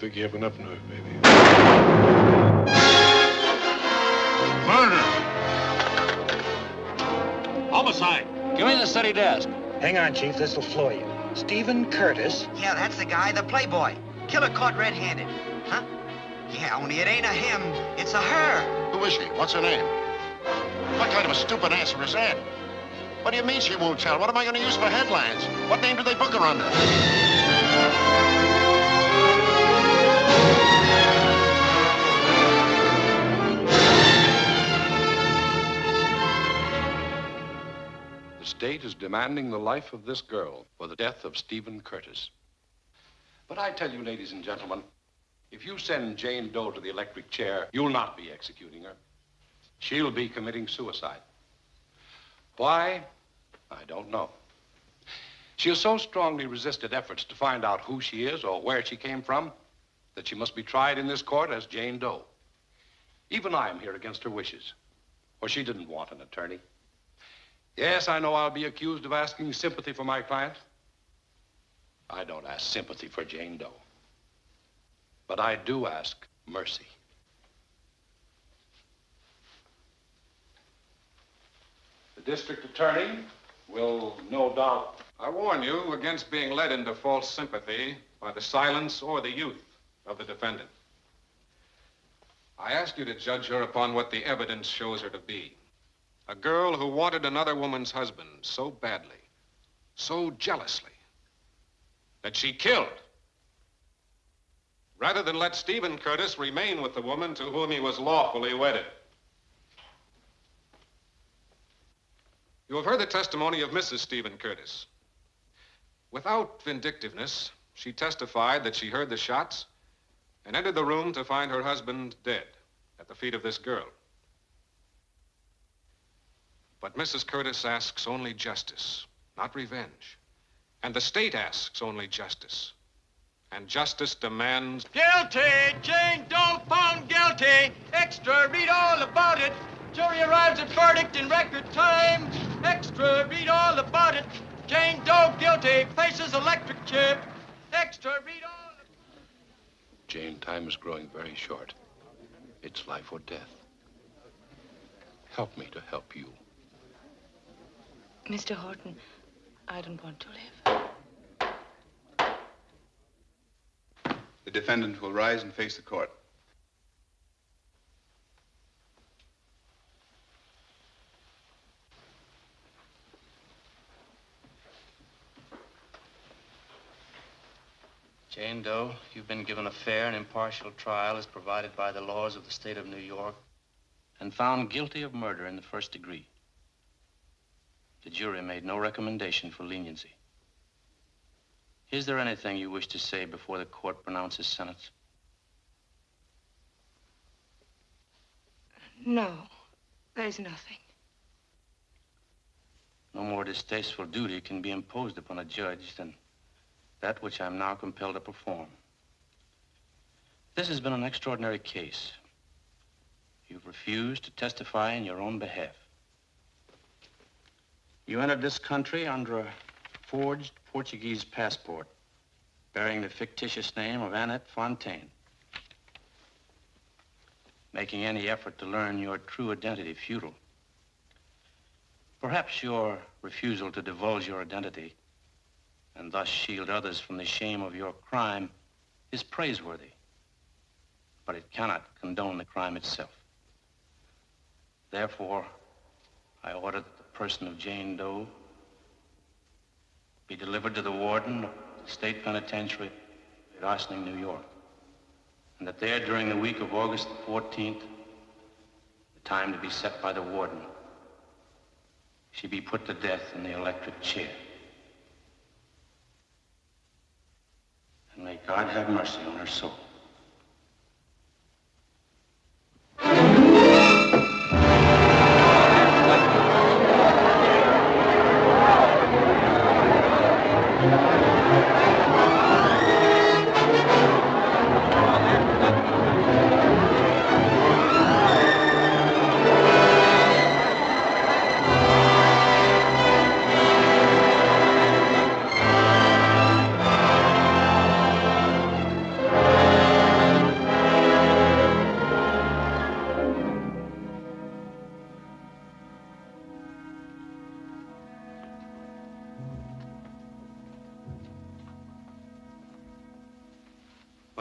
think you have enough nerve, baby. Murder! Homicide! Give me the city desk. Hang on, Chief. This'll floor you. Stephen Curtis. Yeah, that's the guy, the playboy. Killer caught red-handed. Huh? Yeah, only it ain't a him, it's a her. Who is she? What's her name? What kind of a stupid answer is that? What do you mean she won't tell? What am I going to use for headlines? What name do they book her under? The state is demanding the life of this girl for the death of Stephen Curtis. But I tell you, ladies and gentlemen, if you send Jane Doe to the electric chair, you'll not be executing her. She'll be committing suicide. Why? I don't know. She has so strongly resisted efforts to find out who she is or where she came from that she must be tried in this court as Jane Doe. Even I am here against her wishes, for she didn't want an attorney. Yes, I know I'll be accused of asking sympathy for my client. I don't ask sympathy for Jane Doe, but I do ask mercy. The district attorney will no doubt... I warn you against being led into false sympathy by the silence or the youth of the defendant. I ask you to judge her upon what the evidence shows her to be. A girl who wanted another woman's husband so badly, so jealously, that she killed, rather than let Stephen Curtis remain with the woman to whom he was lawfully wedded. You have heard the testimony of Mrs. Stephen Curtis. Without vindictiveness, she testified that she heard the shots and entered the room to find her husband dead at the feet of this girl. But Mrs. Curtis asks only justice, not revenge. And the state asks only justice. And justice demands... Guilty! Jane Doe found guilty! Extra, read all about it! Jury arrives at verdict in record time! Extra, read all about it! Jane Doe guilty, faces electric chair! Extra, read all... Jane, time is growing very short. It's life or death. Help me to help you. Mr. Horton, I don't want to live. The defendant will rise and face the court. Jane Doe, you've been given a fair and impartial trial as provided by the laws of the state of New York and found guilty of murder in the first degree. The jury made no recommendation for leniency. Is there anything you wish to say before the court pronounces sentence? No, there's nothing. No more distasteful duty can be imposed upon a judge than that which I'm now compelled to perform. This has been an extraordinary case. You've refused to testify in your own behalf. You entered this country under a forged Portuguese passport bearing the fictitious name of Annette Fontaine, making any effort to learn your true identity futile. Perhaps your refusal to divulge your identity and thus shield others from the shame of your crime is praiseworthy, but it cannot condone the crime itself. Therefore, I order that the person of Jane Doe be delivered to the warden of the state penitentiary at Ossining, New York, and that there, during the week of August the 14th, the time to be set by the warden, she be put to death in the electric chair. And may God have mercy on her soul.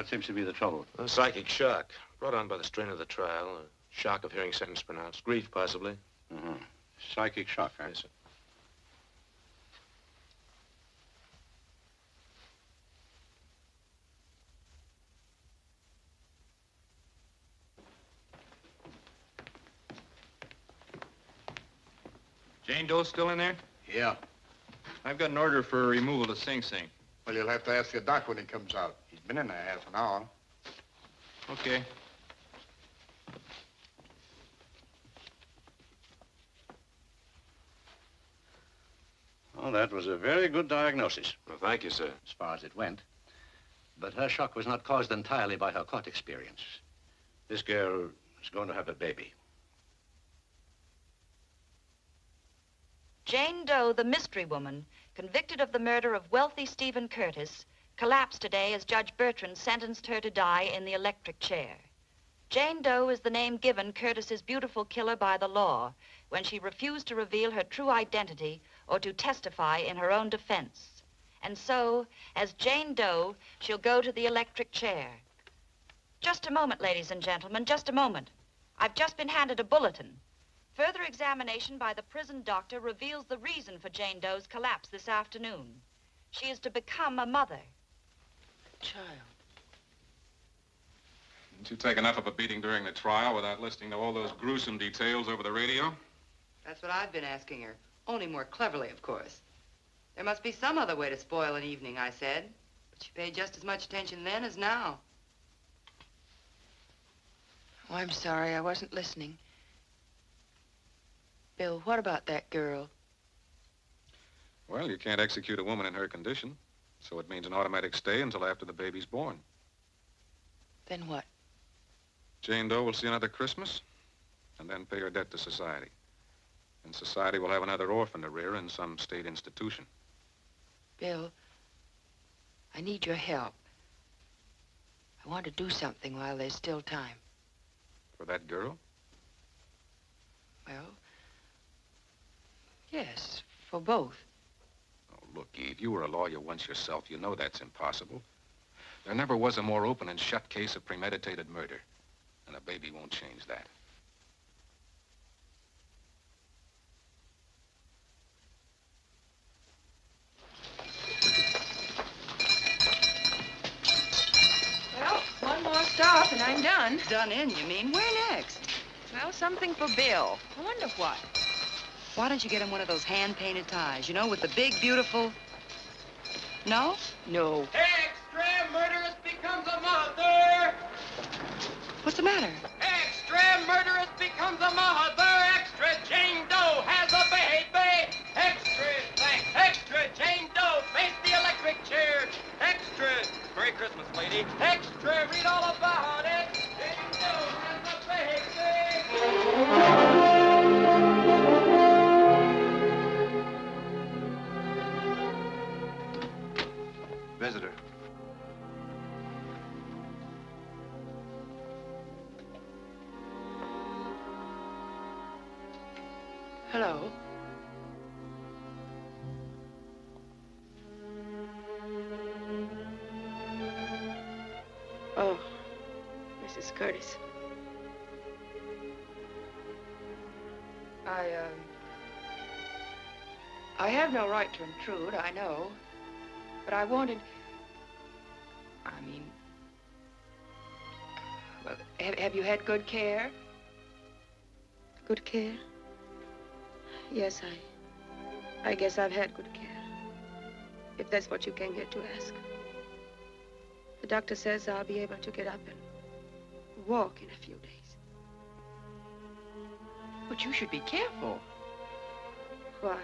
What seems to be the trouble? A psychic shock, brought on by the strain of the trial. A shock of hearing sentence pronounced. Grief, possibly. Uh-huh. Psychic shock, huh? Yes, sir. Jane Doe still in there? Yeah. I've got an order for removal to Sing Sing. Well, you'll have to ask your doc when he comes out. He's been in there half an hour. Okay. Oh, that was a very good diagnosis. Well, thank you, sir. As far as it went. But her shock was not caused entirely by her court experience. This girl is going to have a baby. Jane Doe, the mystery woman, convicted of the murder of wealthy Stephen Curtis, collapsed today as Judge Bertrand sentenced her to die in the electric chair. Jane Doe is the name given Curtis's beautiful killer by the law when she refused to reveal her true identity or to testify in her own defense. And so, as Jane Doe, she'll go to the electric chair. Just a moment, ladies and gentlemen, just a moment. I've just been handed a bulletin. Further examination by the prison doctor reveals the reason for Jane Doe's collapse this afternoon. She is to become a mother. Child. Didn't you take enough of a beating during the trial without listening to all those gruesome details over the radio? That's what I've been asking her. Only more cleverly, of course. There must be some other way to spoil an evening, I said. But she paid just as much attention then as now. Oh, I'm sorry. I wasn't listening. Bill, what about that girl? Well, you can't execute a woman in her condition, so it means an automatic stay until after the baby's born. Then what? Jane Doe will see another Christmas and then pay her debt to society. And society will have another orphan to rear in some state institution. Bill, I need your help. I want to do something while there's still time. For that girl? Well, yes, for both. Oh, look, Eve, you were a lawyer once yourself. You know that's impossible. There never was a more open and shut case of premeditated murder. And a baby won't change that. Well, one more stop and I'm done. Done in, you mean? Where next? Well, something for Bill. I wonder what. Why don't you get him one of those hand-painted ties, you know, with the big, beautiful... No? No. Extra murderess becomes a mother! What's the matter? Extra murderess becomes a mother! Extra Jane Doe has a baby! Extra, thanks. Extra Jane Doe faced the electric chair! Extra! Merry Christmas, lady. Extra, read all about it! Jane Doe has a baby! Visitor. Hello. Oh, Mrs. Curtis. I have no right to intrude, I know. But I wanted... Well, have you had good care? Good care? Yes, I guess I've had good care. If that's what you came here to ask. The doctor says I'll be able to get up and walk in a few days. But you should be careful. Why?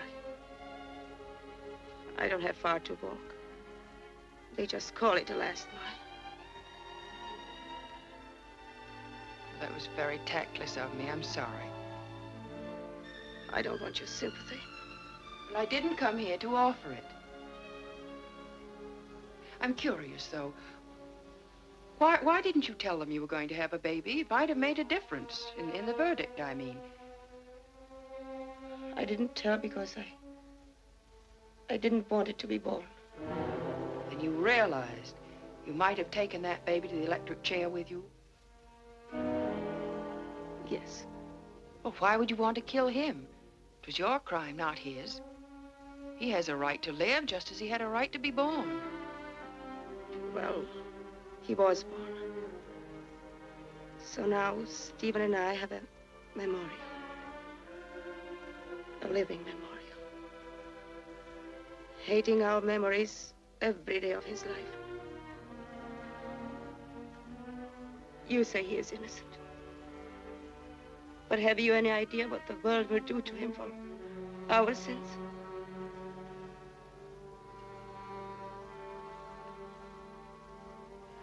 I don't have far to walk. They just call it a last mile. That was very tactless of me. I'm sorry. I don't want your sympathy. Well, I didn't come here to offer it. I'm curious, though. Why didn't you tell them you were going to have a baby? It might have made a difference in the verdict, I mean. I didn't tell because I didn't want it to be born. And you realized You might have taken that baby to the electric chair with you. Yes. Well, why would you want to kill him? It was your crime, not his. He has a right to live just as he had a right to be born. Well, he was born. So now Stephen and I have a memorial. A living memorial. Hating our memories every day of his life. You say he is innocent. But have you any idea what the world will do to him for our sins?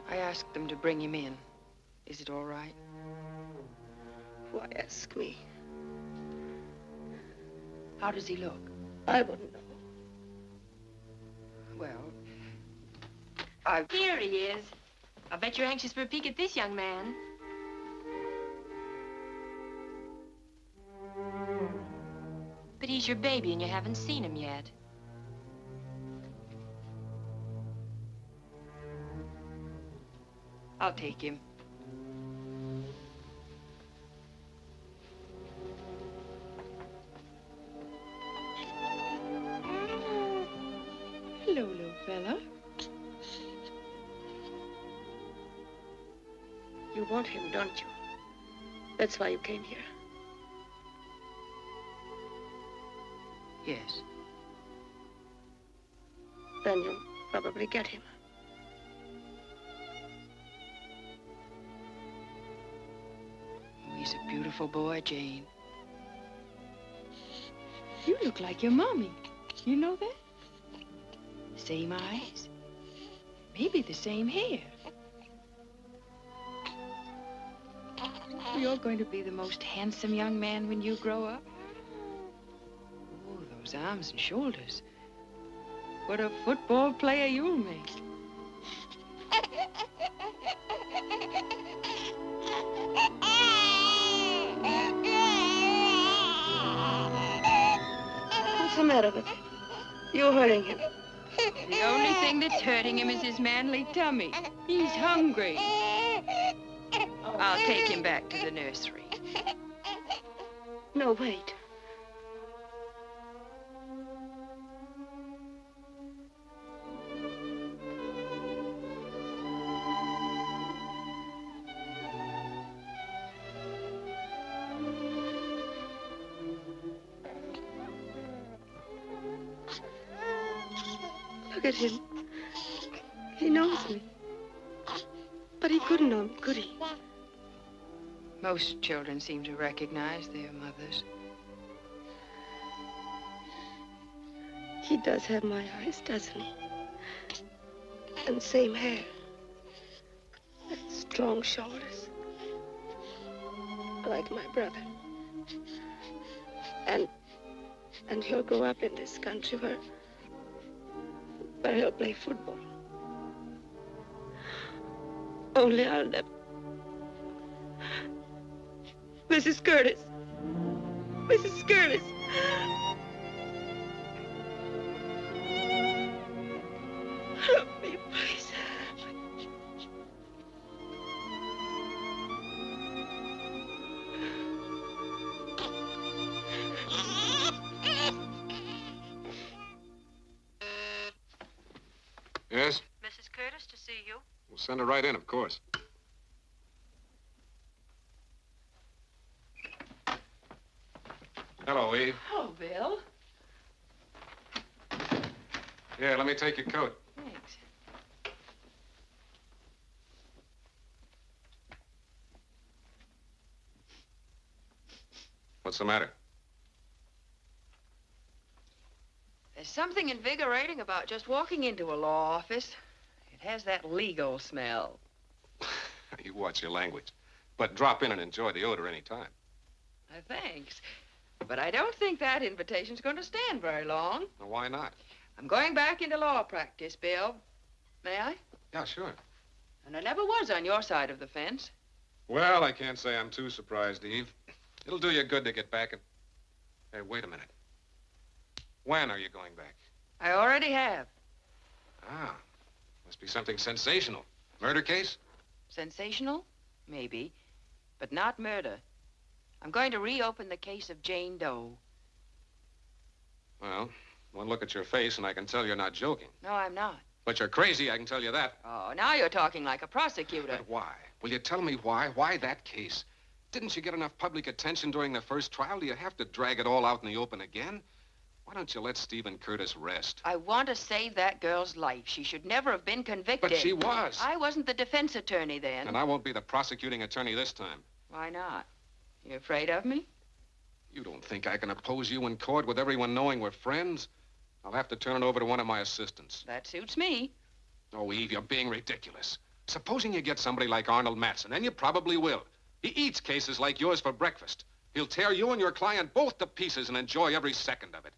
I asked them to bring him in. Is it all right? Why ask me? How does he look? I wouldn't know. Well, Here he is. I bet you're anxious for a peek at this young man. But he's your baby and you haven't seen him yet. I'll take him. Hello, little fella. You want him, don't you? That's why you came here. Yes. Then you'll probably get him. Oh, he's a beautiful boy, Jane. You look like your mommy. You know that? Same eyes. Maybe the same hair. You're going to be the most handsome young man when you grow up. Oh, those arms and shoulders. What a football player you'll make. What's the matter with him? You're hurting him. The only thing that's hurting him is his manly tummy. He's hungry. I'll take him back to the nursery. No, wait. Look at him. He knows me. But he couldn't know me, could he? Most children seem to recognize their mothers. He does have my eyes, doesn't he? And same hair. And strong shoulders. Like my brother. And he'll grow up in this country where he'll play football. Only I'll never. Mrs. Curtis. Mrs. Curtis. Help me, please. Yes? Mrs. Curtis to see you. We'll send her right in, of course. Hello, Eve. Hello, Bill. Yeah, let me take your coat. Thanks. What's the matter? There's something invigorating about just walking into a law office. It has that legal smell. You watch your language. But drop in and enjoy the odor any time. Thanks. But I don't think that invitation's going to stand very long. Now, why not? I'm going back into law practice, Bill. May I? Yeah, sure. And I never was on your side of the fence. Well, I can't say I'm too surprised, Eve. It'll do you good to get back and... Hey, wait a minute. When are you going back? I already have. Ah, must be something sensational. Murder case? Sensational? Maybe. But not murder. I'm going to reopen the case of Jane Doe. Well, one look at your face and I can tell you're not joking. No, I'm not. But you're crazy, I can tell you that. Oh, now you're talking like a prosecutor. But why? Will you tell me why? Why that case? Didn't you get enough public attention during the first trial? Do you have to drag it all out in the open again? Why don't you let Stephen Curtis rest? I want to save that girl's life. She should never have been convicted. But she was. I wasn't the defense attorney then. And I won't be the prosecuting attorney this time. Why not? You afraid of me? You don't think I can oppose you in court with everyone knowing we're friends? I'll have to turn it over to one of my assistants. That suits me. Oh, Eve, you're being ridiculous. Supposing you get somebody like Arnold Matson, and you probably will. He eats cases like yours for breakfast. He'll tear you and your client both to pieces and enjoy every second of it.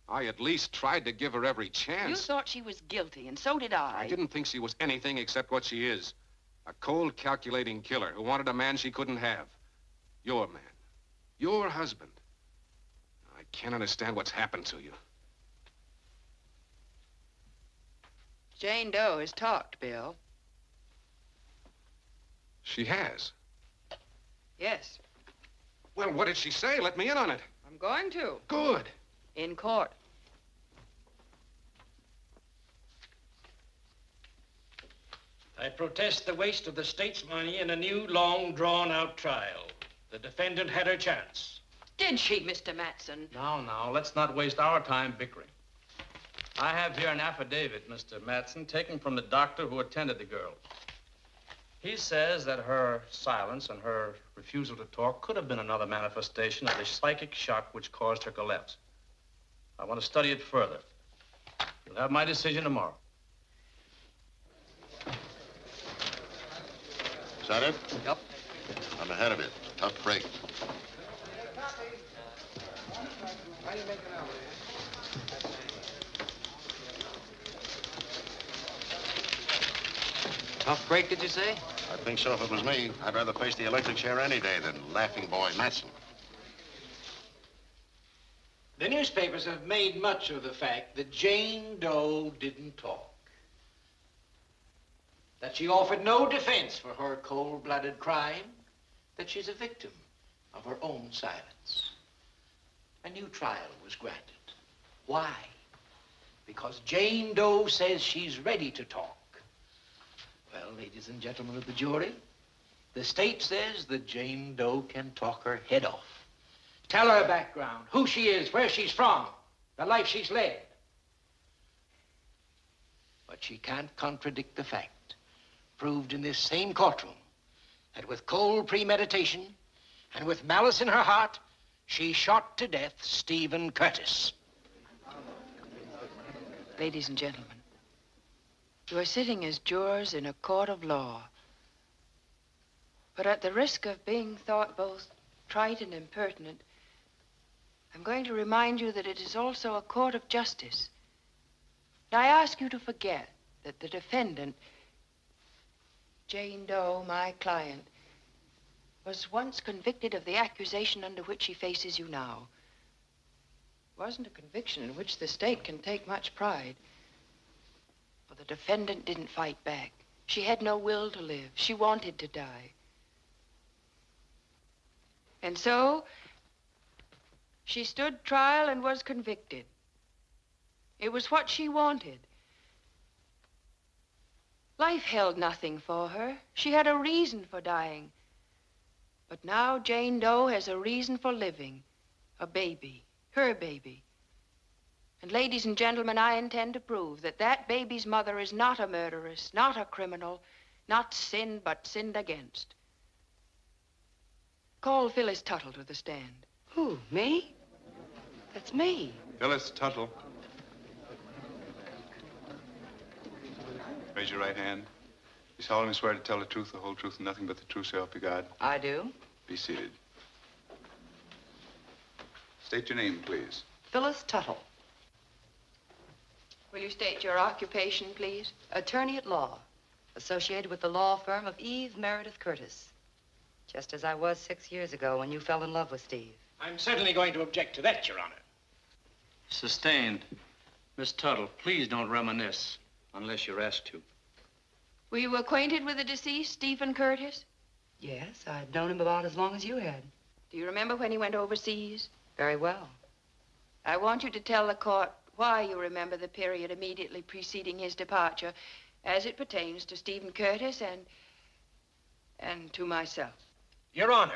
I at least tried to give her every chance. You thought she was guilty, and so did I. I didn't think she was anything except what she is. A cold, calculating killer who wanted a man she couldn't have. Your man. Your husband. I can't understand what's happened to you. Jane Doe has talked, Bill. She has? Yes. Well, what did she say? Let me in on it. I'm going to. Good. In court. I protest the waste of the state's money in a new, long, drawn-out trial. The defendant had her chance. Did she, Mr. Matson? Now, let's not waste our time bickering. I have here an affidavit, Mr. Matson, taken from the doctor who attended the girl. He says that her silence and her refusal to talk could have been another manifestation of the psychic shock which caused her collapse. I want to study it further. You'll have my decision tomorrow. Is that it? Yep. I'm ahead of it. Tough break. Tough break, did you say? I think so if it was me. I'd rather face the electric chair any day than laughing boy Matson. The newspapers have made much of the fact that Jane Doe didn't talk. That she offered no defense for her cold-blooded crime. That she's a victim of her own silence. A new trial was granted. Why? Because Jane Doe says she's ready to talk. Well, ladies and gentlemen of the jury, the state says that Jane Doe can talk her head off. Tell her background, who she is, where she's from, the life she's led. But she can't contradict the fact, proved in this same courtroom, that with cold premeditation and with malice in her heart, she shot to death Stephen Curtis. Ladies and gentlemen, you are sitting as jurors in a court of law. But at the risk of being thought both trite and impertinent, I'm going to remind you that it is also a court of justice. And I ask you to forget that the defendant, Jane Doe, my client, was once convicted of the accusation under which she faces you now. It wasn't a conviction in which the state can take much pride. For the defendant didn't fight back. She had no will to live. She wanted to die. And so, she stood trial and was convicted. It was what she wanted. Life held nothing for her. She had a reason for dying. But now Jane Doe has a reason for living. A baby. Her baby. And ladies and gentlemen, I intend to prove that that baby's mother is not a murderess, not a criminal, not sinned, but sinned against. Call Phyllis Tuttle to the stand. Who, me? That's me. Phyllis Tuttle. Raise your right hand. You solemnly swear to tell the truth, the whole truth, and nothing but the truth, so help you God. I do. Be seated. State your name, please. Phyllis Tuttle. Will you state your occupation, please? Attorney at law, associated with the law firm of Eve Meredith Curtis. Just as I was 6 years ago when you fell in love with Steve. I'm certainly going to object to that, Your Honor. Sustained. Miss Tuttle, please don't reminisce unless you're asked to. Were you acquainted with the deceased, Stephen Curtis? Yes, I'd known him about as long as you had. Do you remember when he went overseas? Very well. I want you to tell the court why you remember the period immediately preceding his departure as it pertains to Stephen Curtis and to myself. Your Honor,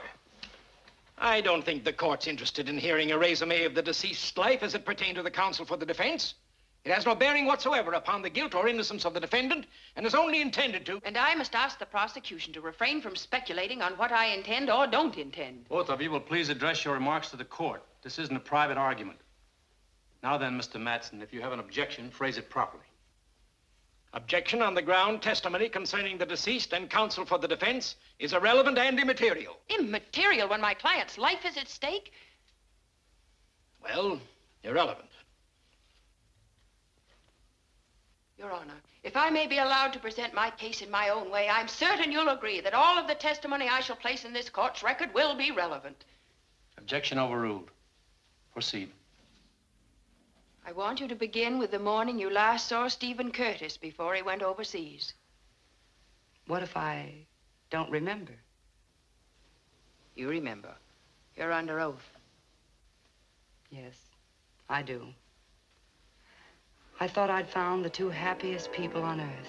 I don't think the court's interested in hearing a resume of the deceased's life as it pertained to the counsel for the defense. It has no bearing whatsoever upon the guilt or innocence of the defendant and is only intended to... And I must ask the prosecution to refrain from speculating on what I intend or don't intend. Both of you will please address your remarks to the court. This isn't a private argument. Now then, Mr. Matson, if you have an objection, phrase it properly. Objection on the ground testimony concerning the deceased and counsel for the defense is irrelevant and immaterial. Immaterial when my client's life is at stake? Well, irrelevant. Your Honor, if I may be allowed to present my case in my own way, I'm certain you'll agree that all of the testimony I shall place in this court's record will be relevant. Objection overruled. Proceed. I want you to begin with the morning you last saw Stephen Curtis before he went overseas. What if I don't remember? You remember. You're under oath. Yes, I do. I thought I'd found the two happiest people on earth.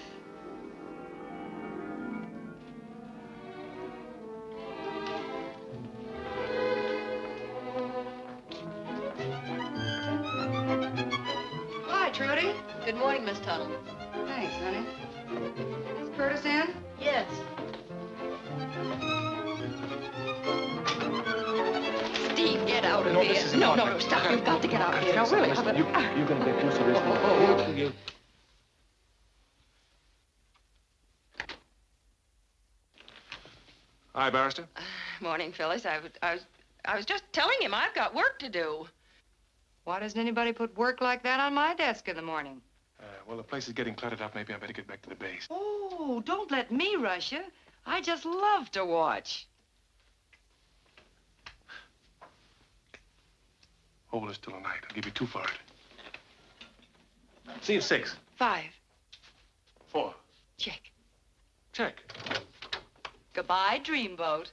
Hi, Trudy. Good morning, Miss Tuttle. Thanks, honey. Is Curtis in? Yes. Steve, get out of No, here. this is No, not- stop. You've got to get out of here. No, really. You can get used to this. Hi, Barrister. Morning, Phyllis. I was just telling him I've got work to do. Why doesn't anybody put work like that on my desk in the morning? Well, the place is getting cluttered up. Maybe I better get back to the base. Oh, don't let me rush you. I just love to watch. Hold us till tonight. I'll give you 2 for it. See you at 6. 5. 4. Check. Check. Goodbye, Dreamboat.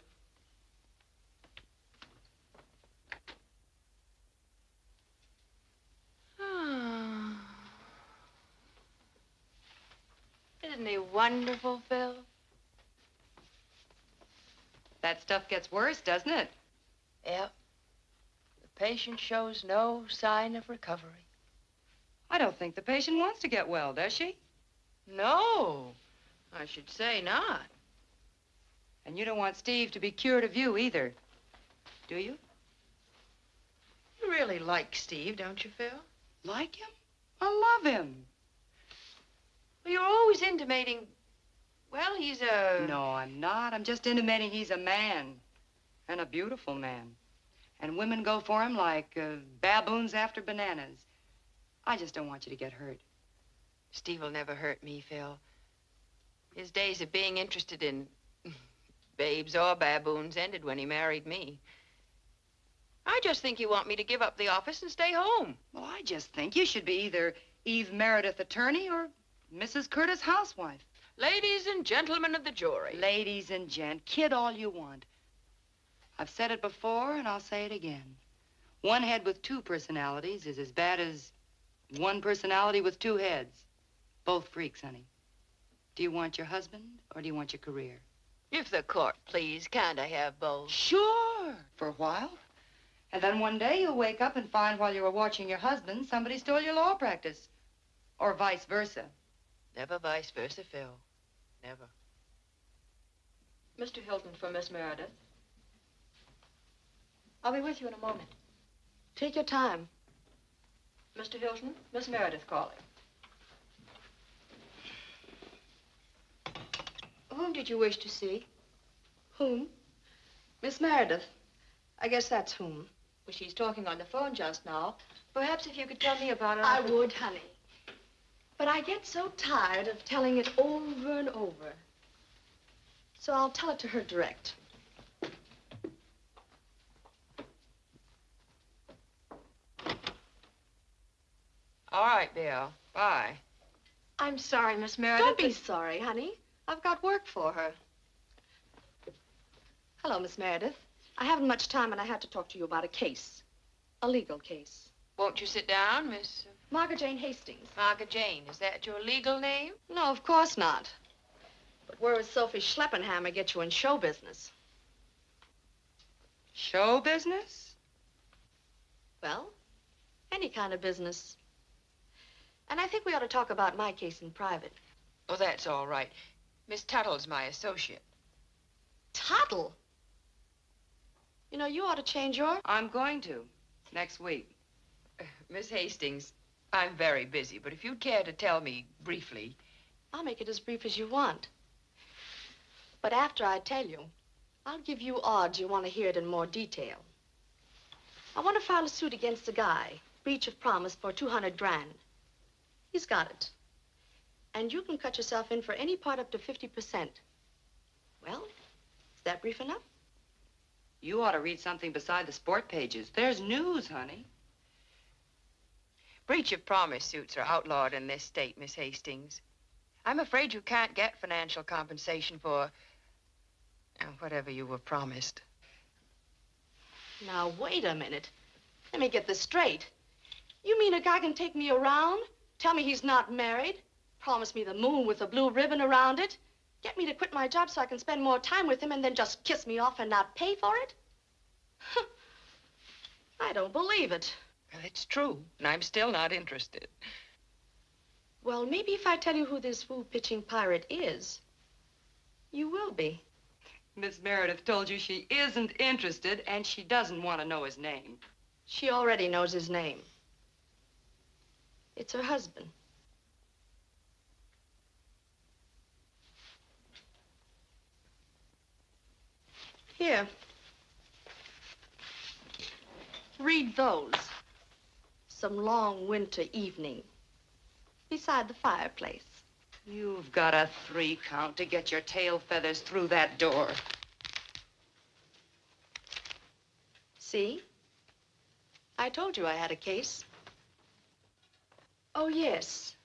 Isn't he wonderful, Phil? That stuff gets worse, doesn't it? Yep. The patient shows no sign of recovery. I don't think the patient wants to get well, does she? No, I should say not. And you don't want Steve to be cured of you either, do you? You really like Steve, don't you, Phil? Like him? I love him. Well, you're always intimating, well, he's a... No, I'm not. I'm just intimating he's a man, and a beautiful man. And women go for him like baboons after bananas. I just don't want you to get hurt. Steve will never hurt me, Phil. His days of being interested in babes or baboons ended when he married me. I just think you want me to give up the office and stay home. Well, I just think you should be either Eve Meredith attorney or Mrs. Curtis housewife. Ladies and gentlemen of the jury. Ladies and gent, kid all you want. I've said it before and I'll say it again. One head with 2 personalities is as bad as one personality with 2 heads. Both freaks, honey. Do you want your husband or do you want your career? If the court please, can't I have both? Sure, for a while. And then one day you'll wake up and find while you were watching your husband, somebody stole your law practice. Or vice versa. Never vice versa, Phil. Never. Mr. Hilton for Miss Meredith. I'll be with you in a moment. Take your time. Mr. Hilton, Miss Meredith calling. Whom did you wish to see? Whom? Miss Meredith. I guess that's whom. Well, she's talking on the phone just now. Perhaps if you could tell me about her... I would, honey. But I get so tired of telling it over and over. So I'll tell it to her direct. All right, Bill. Bye. I'm sorry, Miss Meredith. Don't be sorry, honey. I've got work for her. Hello, Miss Meredith. I haven't much time, and I had to talk to you about a case. A legal case. Won't you sit down, Miss... Margaret Jane Hastings. Margaret Jane, is that your legal name? No, of course not. But where would Sophie Schleppenhammer get you in show business? Show business? Well, any kind of business. And I think we ought to talk about my case in private. Oh, that's all right. Miss Tuttle's my associate. Tuttle? You know, you ought to change your... I'm going to. Next week. Miss Hastings, I'm very busy, but if you'd care to tell me briefly... I'll make it as brief as you want. But after I tell you, I'll give you odds you want to hear it in more detail. I want to file a suit against a guy, breach of promise for 200 grand. He's got it. And you can cut yourself in for any part up to 50%. Well, is that brief enough? You ought to read something beside the sport pages. There's news, honey. Breach of promise suits are outlawed in this state, Miss Hastings. I'm afraid you can't get financial compensation for whatever you were promised. Now, wait a minute. Let me get this straight. You mean a guy can take me around, tell me he's not married, promise me the moon with a blue ribbon around it, get me to quit my job so I can spend more time with him, and then just kiss me off and not pay for it? I don't believe it. Well, it's true, and I'm still not interested. Well, maybe if I tell you who this fool-pitching pirate is, you will be. Miss Meredith told you she isn't interested, and she doesn't want to know his name. She already knows his name. It's her husband. Here. Read those. Some long winter evening. Beside the fireplace. You've got a 3 count to get your tail feathers through that door. See? I told you I had a case. Oh, yes.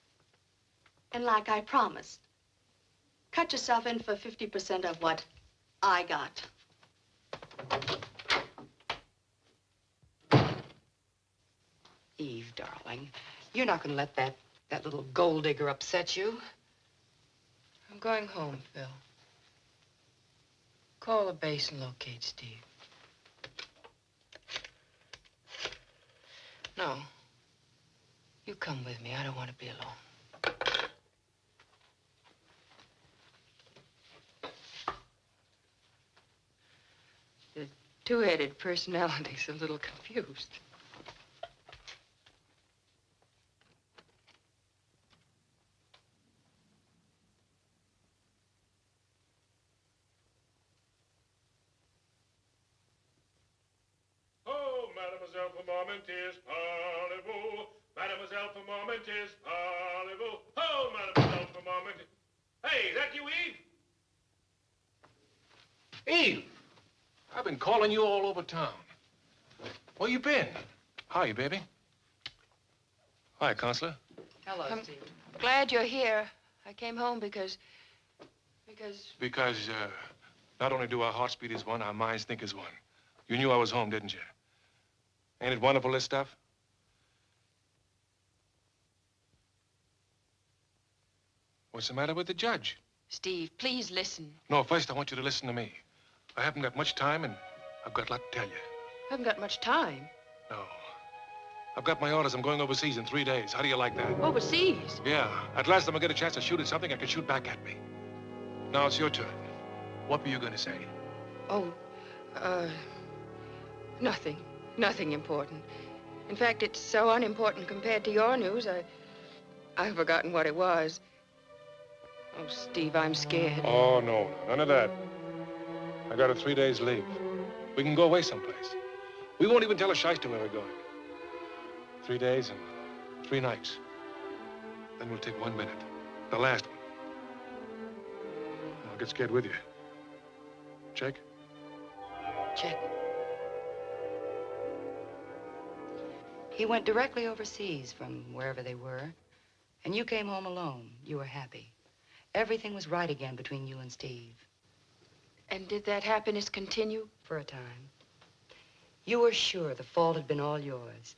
And like I promised, cut yourself in for 50% of what I got. Eve, darling, you're not going to let that little gold digger upset you. I'm going home, Phil. Call the base and locate Steve. No. You come with me. I don't want to be alone. The two-headed personality's a little confused. Mademoiselle, for moment is parlez-vous. Mademoiselle, for moment is parlez-vous. Oh, Mademoiselle, for moment. Hey, is that you, Eve? Eve! I've been calling you all over town. Where you been? Hi, baby. Hi, Counselor. Hello, I'm Steve. glad you're here. I came home because... Because, not only do our hearts beat as one, our minds think as one. You knew I was home, didn't you? Ain't it wonderful, this stuff? What's the matter with the judge? Steve, please listen. No, first I want you to listen to me. I haven't got much time, and I've got a lot to tell you. Haven't got much time. No. I've got my orders. I'm going overseas in 3 days. How do you like that? Overseas? Yeah. At last I'm gonna get a chance to shoot at something that can shoot back at me. Now it's your turn. What were you gonna say? Oh, nothing. Nothing important. In fact, it's so unimportant compared to your news, I've forgotten what it was. Oh, Steve, I'm scared. Oh, no, none of that. I got a 3 days leave. We can go away someplace. We won't even tell a shyster where we're going. 3 days and 3 nights. Then we'll take 1 minute. The last one. I'll get scared with you. Check? Check. He went directly overseas from wherever they were, and you came home alone. You were happy. Everything was right again between you and Steve. And did that happiness continue? For a time. You were sure the fault had been all yours.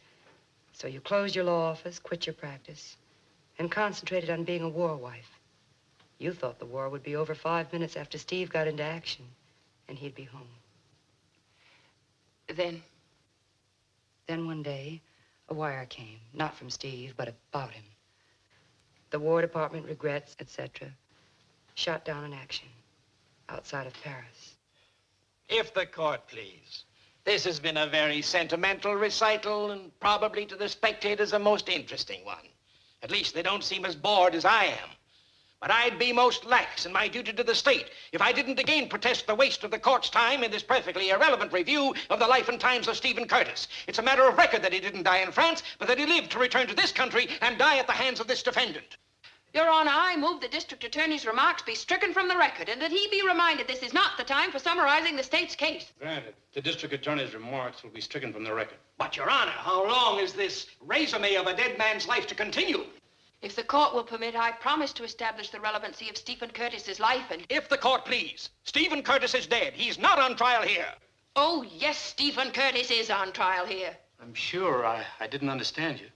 So you closed your law office, quit your practice, and concentrated on being a war wife. You thought the war would be over 5 minutes after Steve got into action, and he'd be home. Then one day, a wire came, not from Steve, but about him. The War Department regrets, etc. Shot down in action outside of Paris. If the court please. This has been a very sentimental recital, and probably to the spectators a most interesting one. At least they don't seem as bored as I am. But I'd be most lax in my duty to the state if I didn't again protest the waste of the court's time in this perfectly irrelevant review of the life and times of Stephen Curtis. It's a matter of record that he didn't die in France, but that he lived to return to this country and die at the hands of this defendant. Your Honor, I move the district attorney's remarks be stricken from the record and that he be reminded this is not the time for summarizing the state's case. Granted. The district attorney's remarks will be stricken from the record. But, Your Honor, how long is this resume of a dead man's life to continue? If the court will permit, I promise to establish the relevancy of Stephen Curtis's life and... If the court please. Stephen Curtis is dead. He's not on trial here. Oh, yes, Stephen Curtis is on trial here. I'm sure I didn't understand you.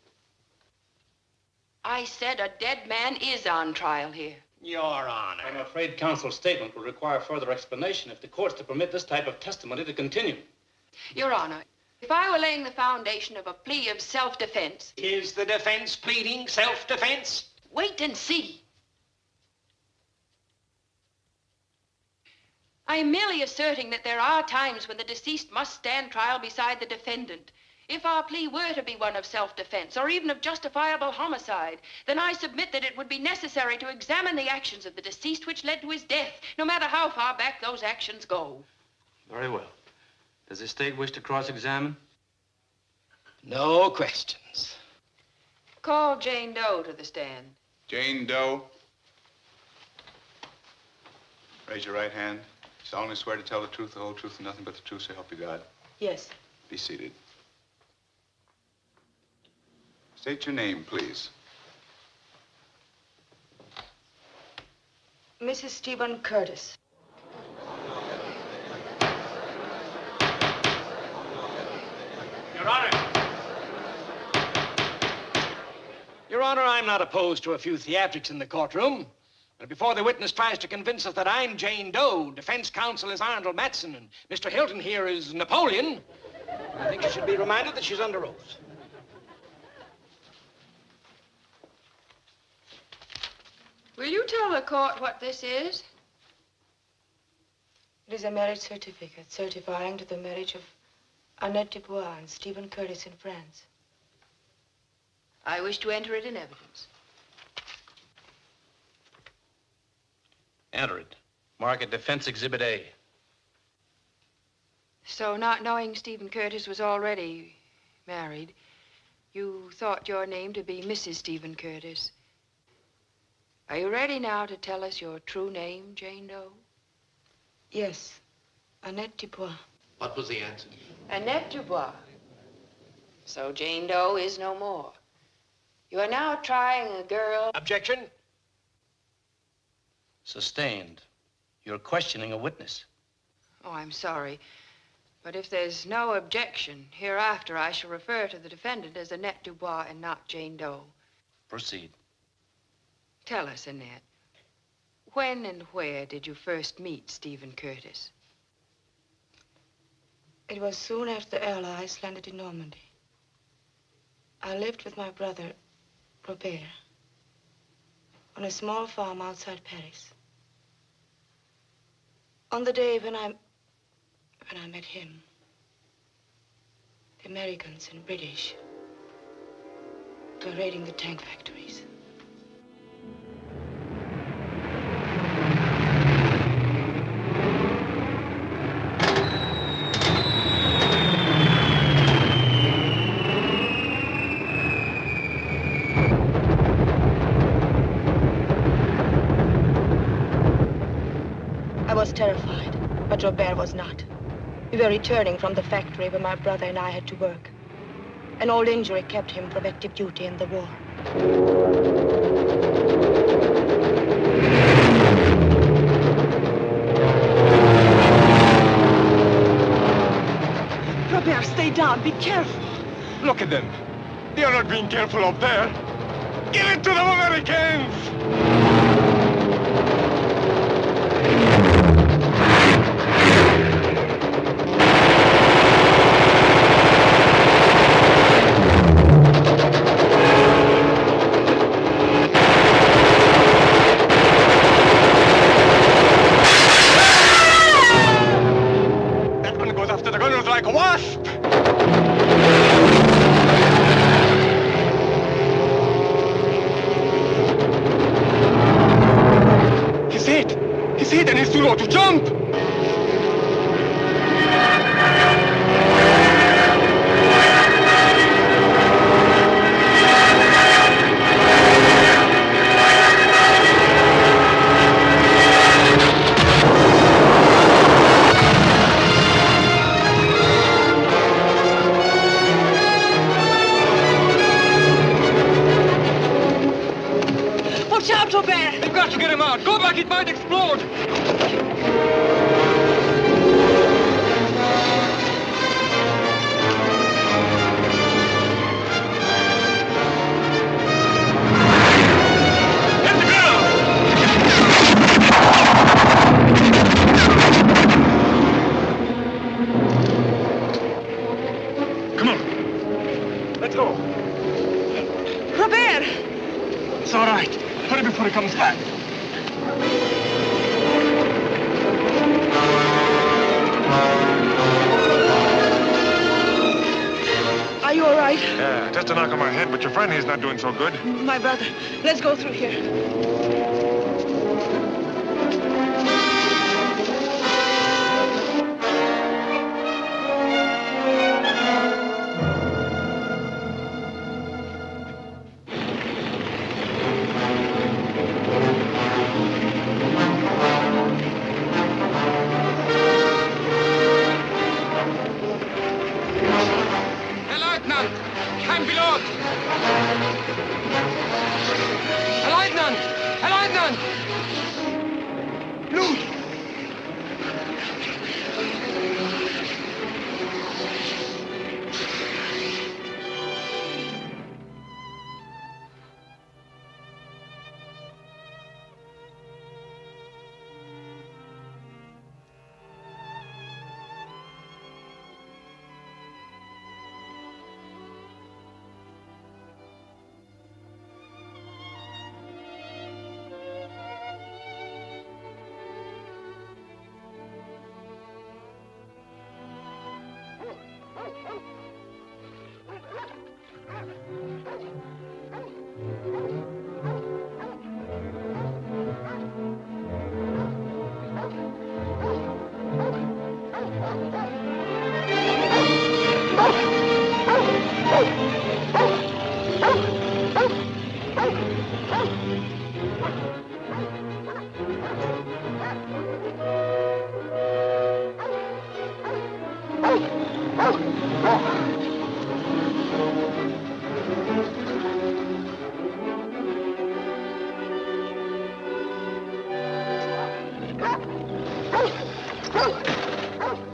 I said a dead man is on trial here. Your Honor. I'm afraid counsel's statement will require further explanation if the court's to permit this type of testimony to continue. Your Honor, if I were laying the foundation of a plea of self-defense... Is the defense pleading self-defense? Wait and see. I am merely asserting that there are times when the deceased must stand trial beside the defendant. If our plea were to be one of self-defense or even of justifiable homicide, then I submit that it would be necessary to examine the actions of the deceased which led to his death, no matter how far back those actions go. Very well. Does the state wish to cross-examine? No questions. Call Jane Doe to the stand. Jane Doe. Raise your right hand. Solemnly swear to tell the truth, the whole truth, and nothing but the truth, so help you God. Yes. Be seated. State your name, please. Mrs. Stephen Curtis. Your Honor. Your Honor, I'm not opposed to a few theatrics in the courtroom. But before the witness tries to convince us that I'm Jane Doe, defense counsel is Arnold Matson, and Mr. Hilton here is Napoleon, I think she should be reminded that she's under oath. Will you tell the court what this is? It is a marriage certificate certifying to the marriage of Annette Dubois and Stephen Curtis in France. I wish to enter it in evidence. Enter it. Mark it Defense Exhibit A. So, not knowing Stephen Curtis was already married, you thought your name to be Mrs. Stephen Curtis. Are you ready now to tell us your true name, Jane Doe? Yes, Annette Dubois. What was the answer? Annette Dubois. So Jane Doe is no more. You are now trying a girl... Objection. Sustained. You're questioning a witness. Oh, I'm sorry. But if there's no objection, hereafter I shall refer to the defendant as Annette Dubois and not Jane Doe. Proceed. Tell us, Annette, when and where did you first meet Stephen Curtis? It was soon after the Allies landed in Normandy. I lived with my brother, Robert, on a small farm outside Paris. On the day when I met him, the Americans and British were raiding the tank factories. I was terrified, but Robert was not. We were returning from the factory where my brother and I had to work. An old injury kept him from active duty in the war. be careful. Look at them. They are not being careful up there. Give it to them, Americans! That one goes after the gunners like a wasp! He's hit and he's too low to jump! Watch out, Auer! You've got to get him out. Go back, it might explode. Let's go. Robert! It's all right. Hurry before he comes back. Are you all right? Yeah, just a knock on my head, but your friend here's not doing so good. My brother. Let's go through here.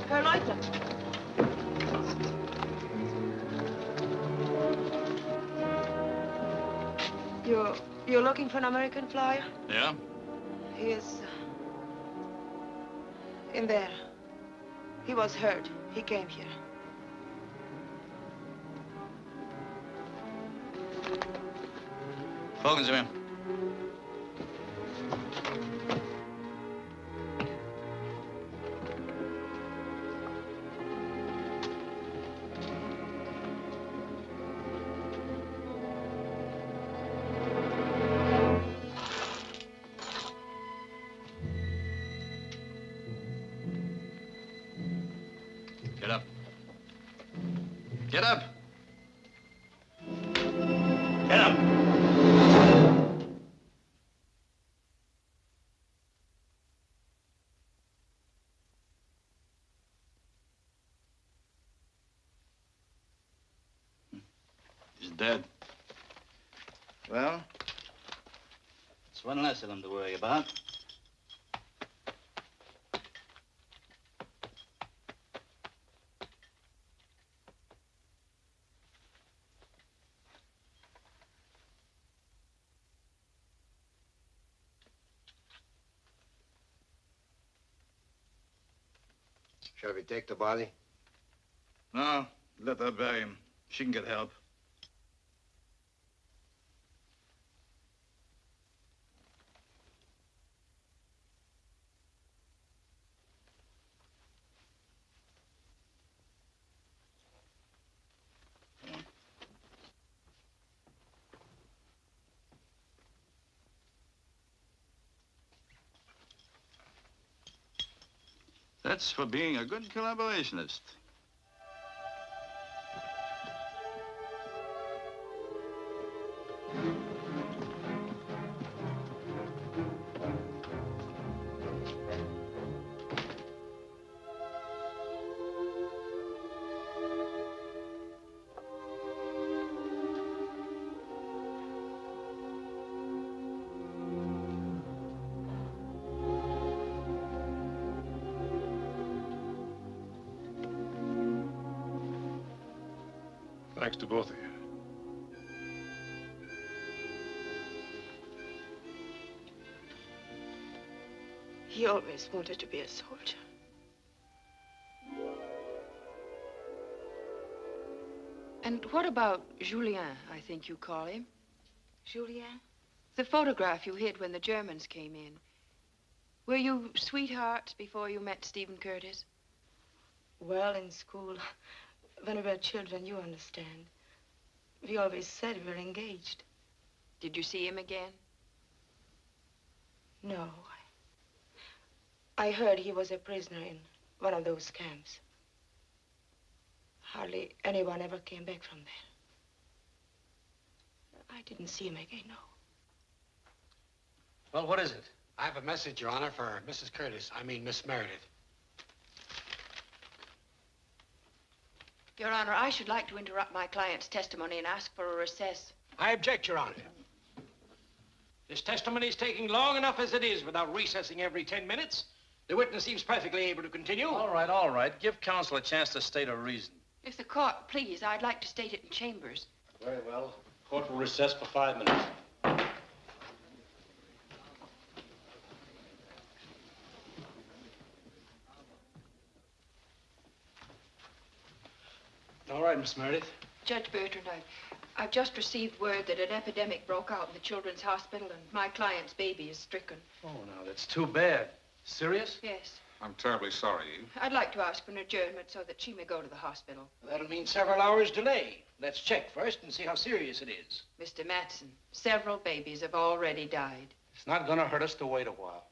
Herr Leutnant. You're looking for an American flyer? Yeah? He is in there. He was hurt. He came here. Folgen Sie mir. Get up. Get up! Get up! He's dead. Well, it's one less of them to worry about. Shall we take the body? No, let her bury him. She can get help. That's for being a good collaborationist. Thanks to both of you. He always wanted to be a soldier. And what about Julien, I think you call him? Julien? The photograph you hid when the Germans came in. Were you sweethearts before you met Stephen Curtis? Well, in school, when we were children, you understand. We always said we were engaged. Did you see him again? No. I heard he was a prisoner in one of those camps. Hardly anyone ever came back from there. I didn't see him again, no. Well, what is it? I have a message, Your Honor, for Mrs. Curtis. I mean, Miss Meredith. Your Honor, I should like to interrupt my client's testimony and ask for a recess. I object, Your Honor. This testimony is taking long enough as it is without recessing every 10 minutes. The witness seems perfectly able to continue. All right, all right. Give counsel a chance to state a reason. If the court please, I'd like to state it in chambers. Very well. Court will recess for 5 minutes. All right, Miss Meredith. Judge Bertrand, I've just received word that an epidemic broke out in the children's hospital and my client's baby is stricken. Oh, now, that's too bad. Serious? Yes. I'm terribly sorry, Eve. I'd like to ask for an adjournment so that she may go to the hospital. That'll mean several hours' delay. Let's check first and see how serious it is. Mr. Matson, several babies have already died. It's not going to hurt us to wait a while.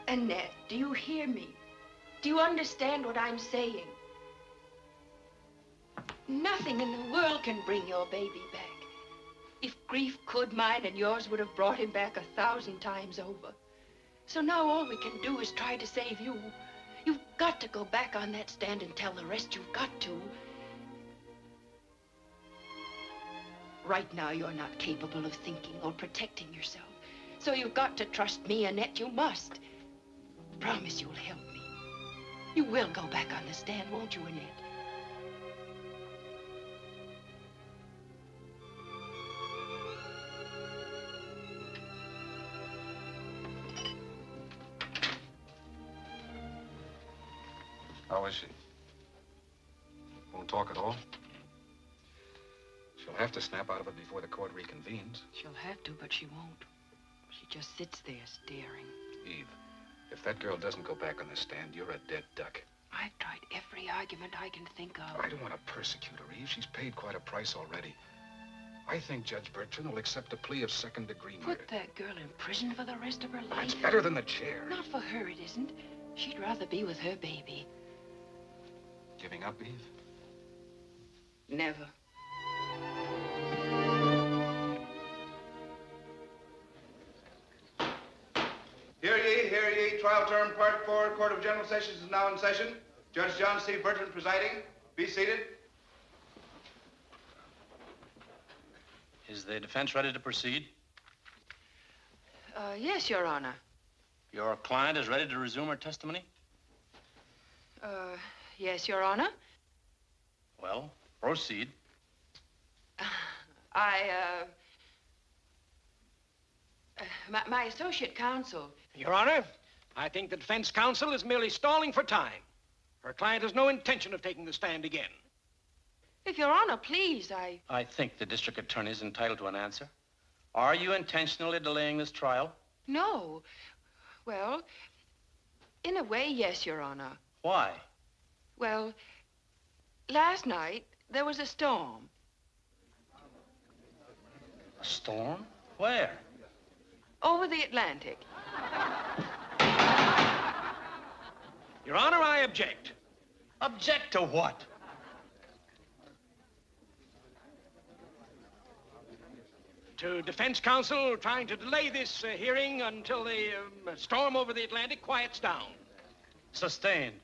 Annette, do you hear me? Do you understand what I'm saying? Nothing in the world can bring your baby back. If grief could, mine and yours would have brought him back 1,000 times over. So now all we can do is try to save you. You've got to go back on that stand and tell the rest. You've got to. Right now, you're not capable of thinking or protecting yourself. So you've got to trust me, Annette. You must. Promise you'll help me. You will go back on the stand, won't you, Annette? How is she? Won't talk at all? She'll have to snap out of it before the court reconvenes. She'll have to, but she won't. She just sits there staring. Eve, if that girl doesn't go back on the stand, you're a dead duck. I've tried every argument I can think of. I don't want to persecute her, Eve. She's paid quite a price already. I think Judge Bertrand will accept a plea of second-degree murder. Put that girl in prison for the rest of her life. It's better than the chair. Not for her, it isn't. She'd rather be with her baby. Giving up, Eve? Never. Hear ye, hear ye. Trial term, part 4, Court of General Sessions is now in session. Judge John C. Bertrand presiding. Be seated. Is the defense ready to proceed? Yes, Your Honor. Your client is ready to resume her testimony? Yes, Your Honor. Well, proceed. My associate counsel. Your Honor, I think the defense counsel is merely stalling for time. Her client has no intention of taking the stand again. If Your Honor, please, I think the district attorney is entitled to an answer. Are you intentionally delaying this trial? No. Well, in a way, yes, Your Honor. Why? Well, last night, there was a storm. A storm? Where? Over the Atlantic. Your Honor, I object. Object to what? To defense counsel trying to delay this hearing until the storm over the Atlantic quiets down. Sustained.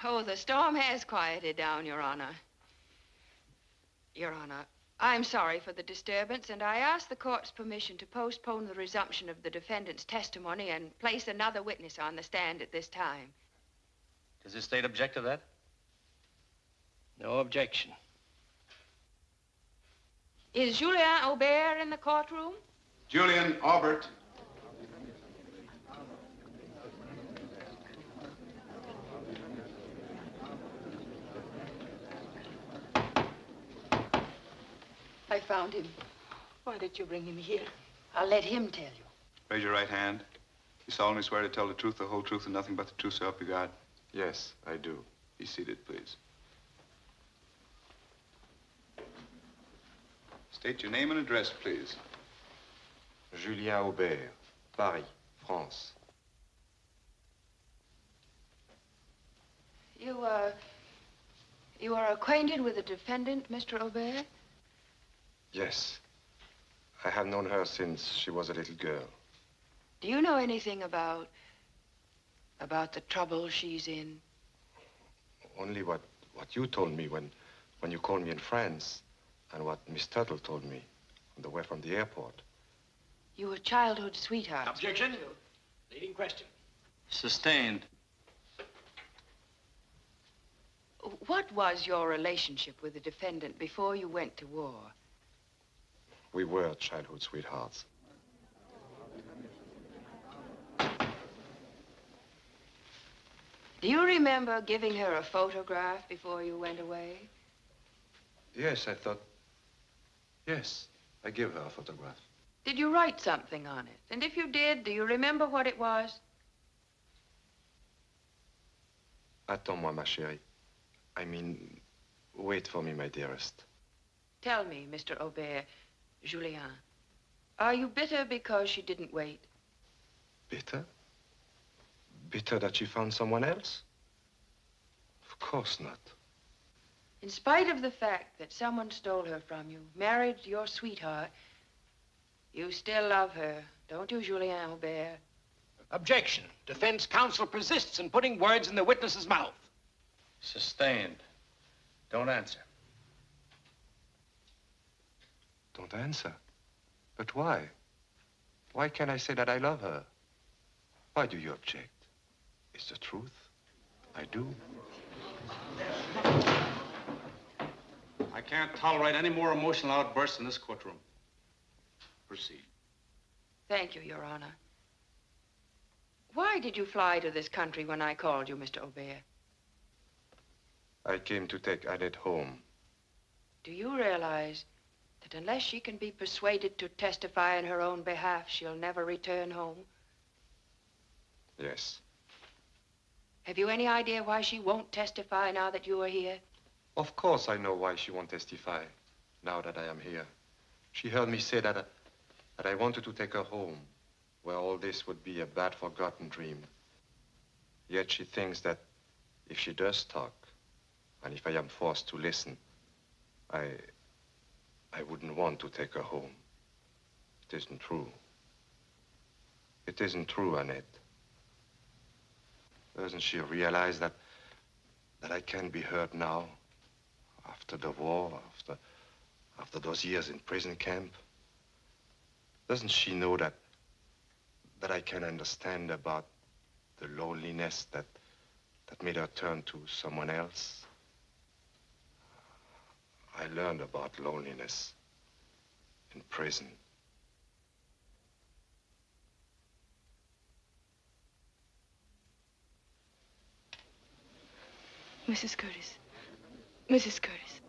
Oh, the storm has quieted down, Your Honor. Your Honor, I'm sorry for the disturbance, and I ask the court's permission to postpone the resumption of the defendant's testimony and place another witness on the stand at this time. Does the state object to that? No objection. Is Julien Auer in the courtroom? Julian Aubert. I found him. Why did you bring him here? I'll let him tell you. Raise your right hand. You solemnly swear to tell the truth, the whole truth, and nothing but the truth, so help you God? Yes, I do. Be seated, please. State your name and address, please. Julien Auber, Paris, France. You are acquainted with the defendant, Mr. Auber? Yes. I have known her since she was a little girl. Do you know anything about the trouble she's in? Only what you told me when you called me in France, and what Miss Tuttle told me on the way from the airport. You were childhood sweethearts. Objection. Leading question. Sustained. What was your relationship with the defendant before you went to war? We were childhood sweethearts. Do you remember giving her a photograph before you went away? Yes, I thought... Yes, I gave her a photograph. Did you write something on it? And if you did, do you remember what it was? Attends-moi, ma chérie. I mean, wait for me, my dearest. Tell me, Mr. Auber, Julien, are you bitter because she didn't wait? Bitter? Bitter that she found someone else? Of course not. In spite of the fact that someone stole her from you, married your sweetheart, you still love her, don't you, Julien Auber? Objection. Defense counsel persists in putting words in the witness's mouth. Sustained. Don't answer. Don't answer? But why? Why can't I say that I love her? Why do you object? It's the truth. I do. I can't tolerate any more emotional outbursts in this courtroom. Proceed. Thank you, Your Honor. Why did you fly to this country when I called you, Mr. Auber? I came to take Annette home. Do you realize that unless she can be persuaded to testify in her own behalf, she'll never return home? Yes. Have you any idea why she won't testify now that you are here? Of course I know why she won't testify, now that I am here. She heard me say that I wanted to take her home, where all this would be a bad, forgotten dream. Yet she thinks that if she does talk, and if I am forced to listen, I wouldn't want to take her home. It isn't true. It isn't true, Annette. Doesn't she realize that I can be hurt now, after the war, after those years in prison camp? Doesn't she know that I can understand about the loneliness that made her turn to someone else? I learned about loneliness in prison. Mrs. Curtis. Mrs. Curtis.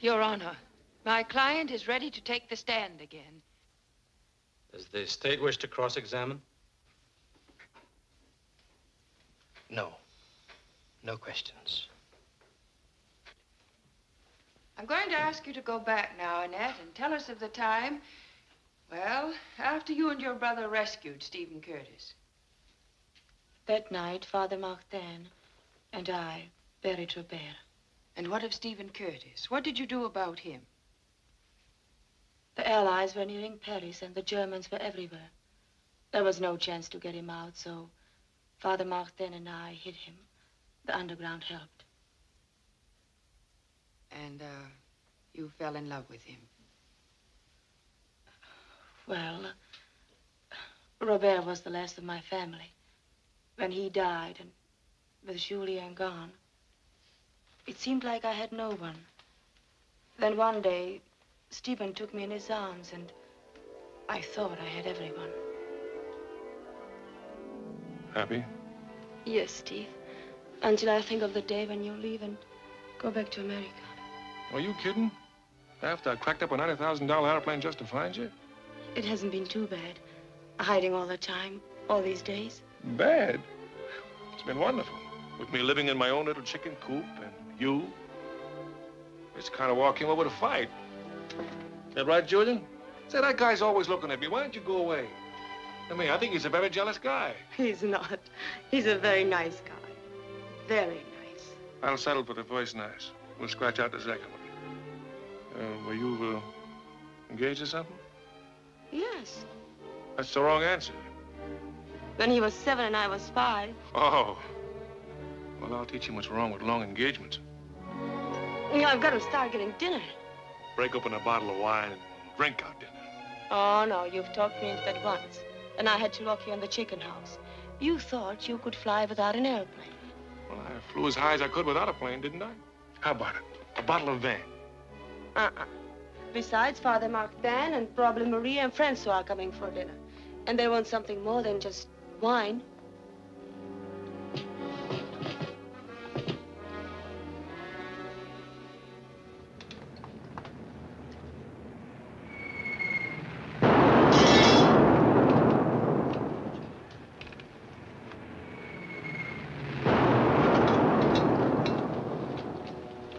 Your Honor, my client is ready to take the stand again. Does the state wish to cross-examine? No. No questions. I'm going to ask you to go back now, Annette, and tell us of the time, well, after you and your brother rescued Stephen Curtis. That night, Father Martin and I buried Robert. And what of Stephen Curtis? What did you do about him? The Allies were nearing Paris, and the Germans were everywhere. There was no chance to get him out, so Father Martin and I hid him. The underground helped. And, you fell in love with him? Well, Robert was the last of my family. When he died, and with Julien gone, it seemed like I had no one. Then one day, Stephen took me in his arms, and I thought I had everyone. Happy? Yes, Steve. Until I think of the day when you leave and go back to America. Are you kidding? After I cracked up a $90,000 airplane just to find you? It hasn't been too bad. Hiding all the time, all these days. Bad? It's been wonderful. With me living in my own little chicken coop and you. This kind of war came over to fight. That right, Julian? Say, that guy's always looking at me. Why don't you go away? I think he's a very jealous guy. He's not. He's a very nice guy. Very nice. I'll settle for the first nice. We'll scratch out the second one. Were you, engaged or something? Yes. That's the wrong answer. When he was 7 and I was 5. Oh. Well, I'll teach him what's wrong with long engagements. I've got to start getting dinner. Break open a bottle of wine and drink our dinner. Oh, no, you've talked me into that once. And I had to lock you in the chicken house. You thought you could fly without an airplane. Well, I flew as high as I could without a plane, didn't I? How about it? A bottle of vin. Besides, Father Martin and probably Marie and Francois are coming for dinner. And they want something more than just wine.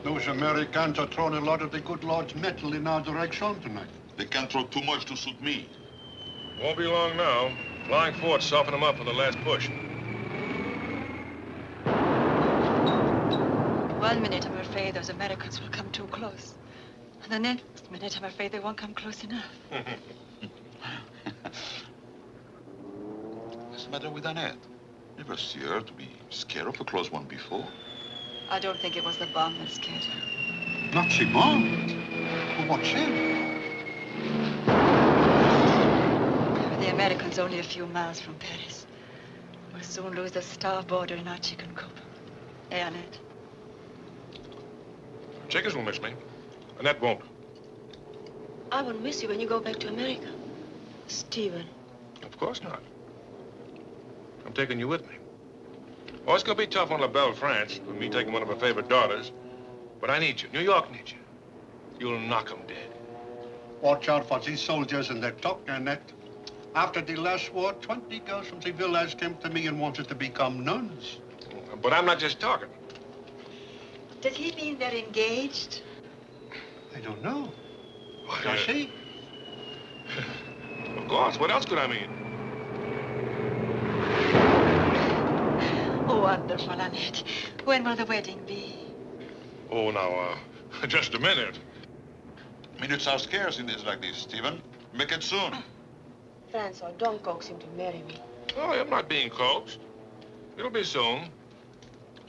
Those Americans are throwing a lot of the good Lord's metal in our direction tonight. They can't throw too much to suit me. Won't be long now. Flying forts soften them up for the last push. 1 minute, I'm afraid those Americans will come too close. And the next minute, I'm afraid they won't come close enough. What's the matter with Annette? Never see her to be scared of a close one before. I don't think it was the bomb that scared her. Not Simone. But what's him? The Americans only a few miles from Paris. We'll soon lose the star border in our chicken coop. Hey, Annette? Chickens will miss me. Annette won't. I won't miss you when you go back to America. Stephen. Of course not. I'm taking you with me. Oh, it's going to be tough on LaBelle, France, with me taking one of her favorite daughters. But I need you. New York needs you. You'll knock 'em dead. Watch out for these soldiers and their talk, Annette. After the last war, 20 girls from the village came to me and wanted to become nuns. But I'm not just talking. Does he mean they're engaged? I don't know. Why, Does he? Of course. What else could I mean? Oh, wonderful, Annette. When will the wedding be? Oh, now, just a minute. Minutes are scarce in days like this, Stephen. Make it soon. Francois, don't coax him to marry me. Oh, I'm not being coaxed. It'll be soon.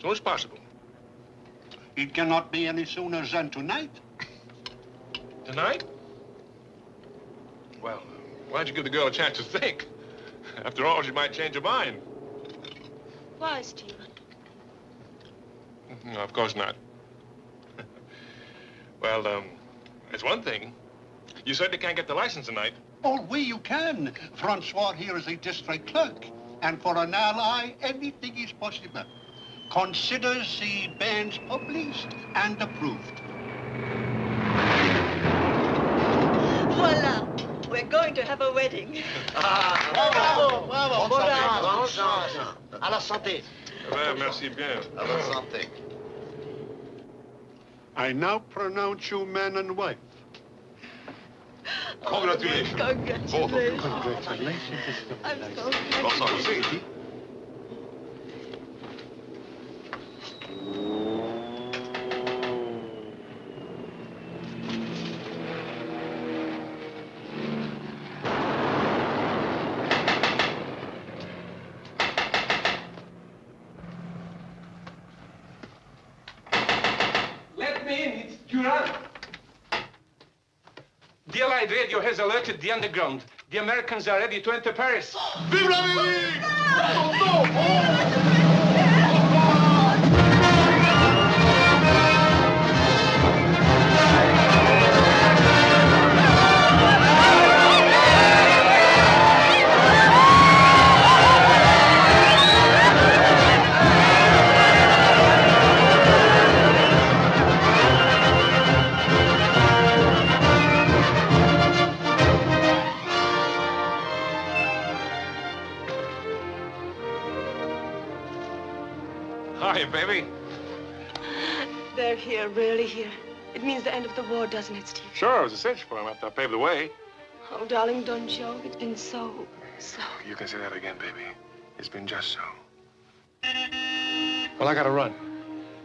Soon as possible. It cannot be any sooner than tonight. Tonight? Well, why'd you give the girl a chance to think? After all, she might change her mind. Why, Stephen? No, of course not. Well, it's one thing. You certainly can't get the license tonight. Oh, oui, you can. Francois here is a district clerk. And for an ally, anything is possible. Consider the banns published and approved. Voila! We're going to have a wedding. Bravo, bravo. Bon chance. À la santé. Merci bien. À la santé. I now pronounce you man and wife. Congratulations. Congratulations. Congratulations. I'm so Bonsoir, aussi. Let me in, it's Durand. Dear Light Radio has alerted the underground. The Americans are ready to enter Paris. Vive l'Amérique! Hi, baby. They're here, really here. It means the end of the war, doesn't it, Steve? Sure, it was essential for him after I paved the way. Oh, darling, don't joke. It's been so. You can say that again, baby. It's been just so. Well, I gotta run.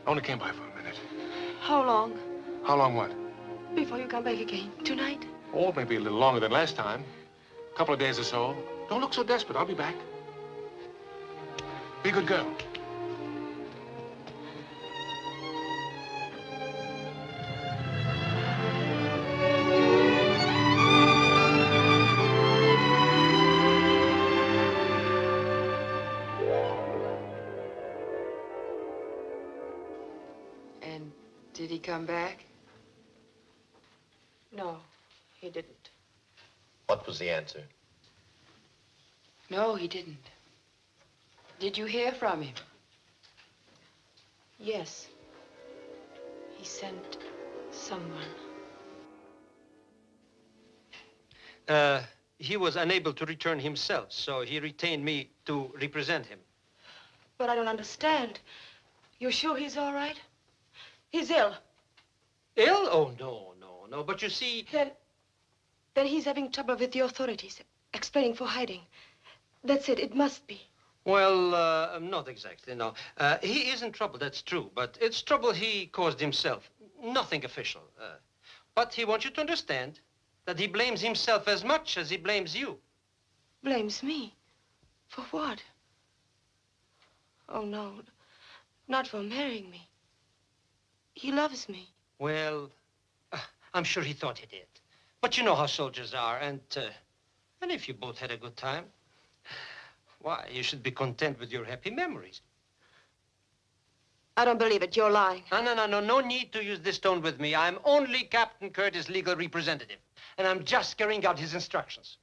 I only came by for a minute. How long? How long what? Before you come back again? Tonight? Oh, maybe a little longer than last time. A couple of days or so. Don't look so desperate. I'll be back. Be a good girl. And did he come back? No, he didn't. What was the answer? No, he didn't. Did you hear from him? Yes. He sent someone. He was unable to return himself, so he retained me to represent him. But I don't understand. You're sure he's all right? He's ill. Ill? Oh, no. But you see... Then he's having trouble with the authorities, explaining for hiding. That's it. It must be. Well, not exactly, no. He is in trouble, that's true, but it's trouble he caused himself. Nothing official. But he wants you to understand that he blames himself as much as he blames you. Blames me? For what? Oh, no. Not for marrying me. He loves me. Well, I'm sure he thought he did. But you know how soldiers are, and if you both had a good time, why, you should be content with your happy memories. I don't believe it. You're lying. No need to use this tone with me. I'm only Captain Curtis' legal representative, and I'm just carrying out his instructions.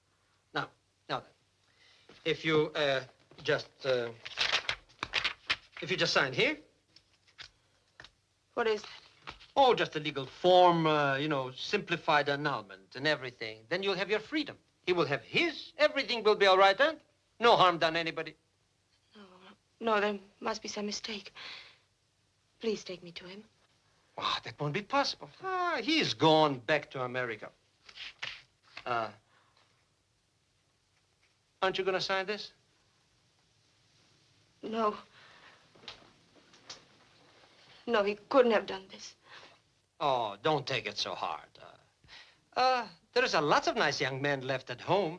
Now then, if you just sign here. What is that? Oh, just a legal form, you know, simplified annulment and everything. Then you'll have your freedom. He will have his. Everything will be all right then. No harm done anybody. No, there must be some mistake. Please take me to him. Ah, that won't be possible. Ah, he's gone back to America. Aren't you going to sign this? No. No, he couldn't have done this. Oh, don't take it so hard. There's a lot of nice young men left at home.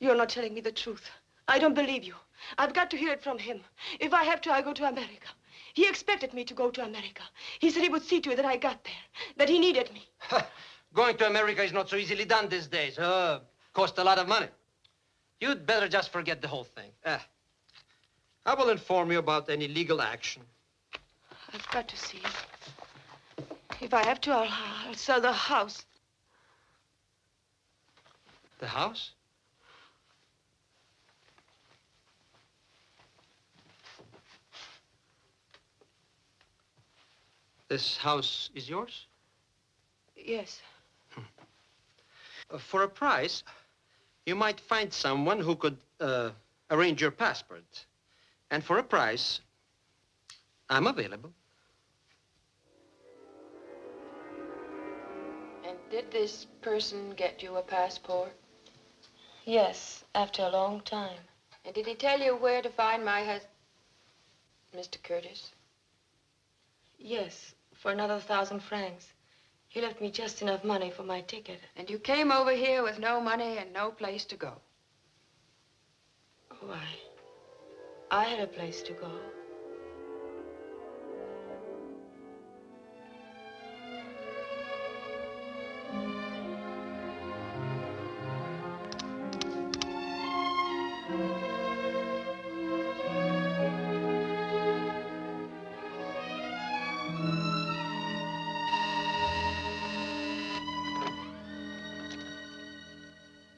You're not telling me the truth. I don't believe you. I've got to hear it from him. If I have to, I'll go to America. He expected me to go to America. He said he would see to it that I got there, that he needed me. Going to America is not so easily done these days. Cost a lot of money. You'd better just forget the whole thing. I will inform you about any legal action. I've got to see him. If I have to, I'll sell the house. The house? This house is yours? Yes. For a price, you might find someone who could arrange your passport. And for a price, I'm available. And did this person get you a passport? Yes, after a long time. And did he tell you where to find my husband, Mr. Curtis? Yes, for another 1,000 francs. He left me just enough money for my ticket. And you came over here with no money and no place to go? Why, I had a place to go.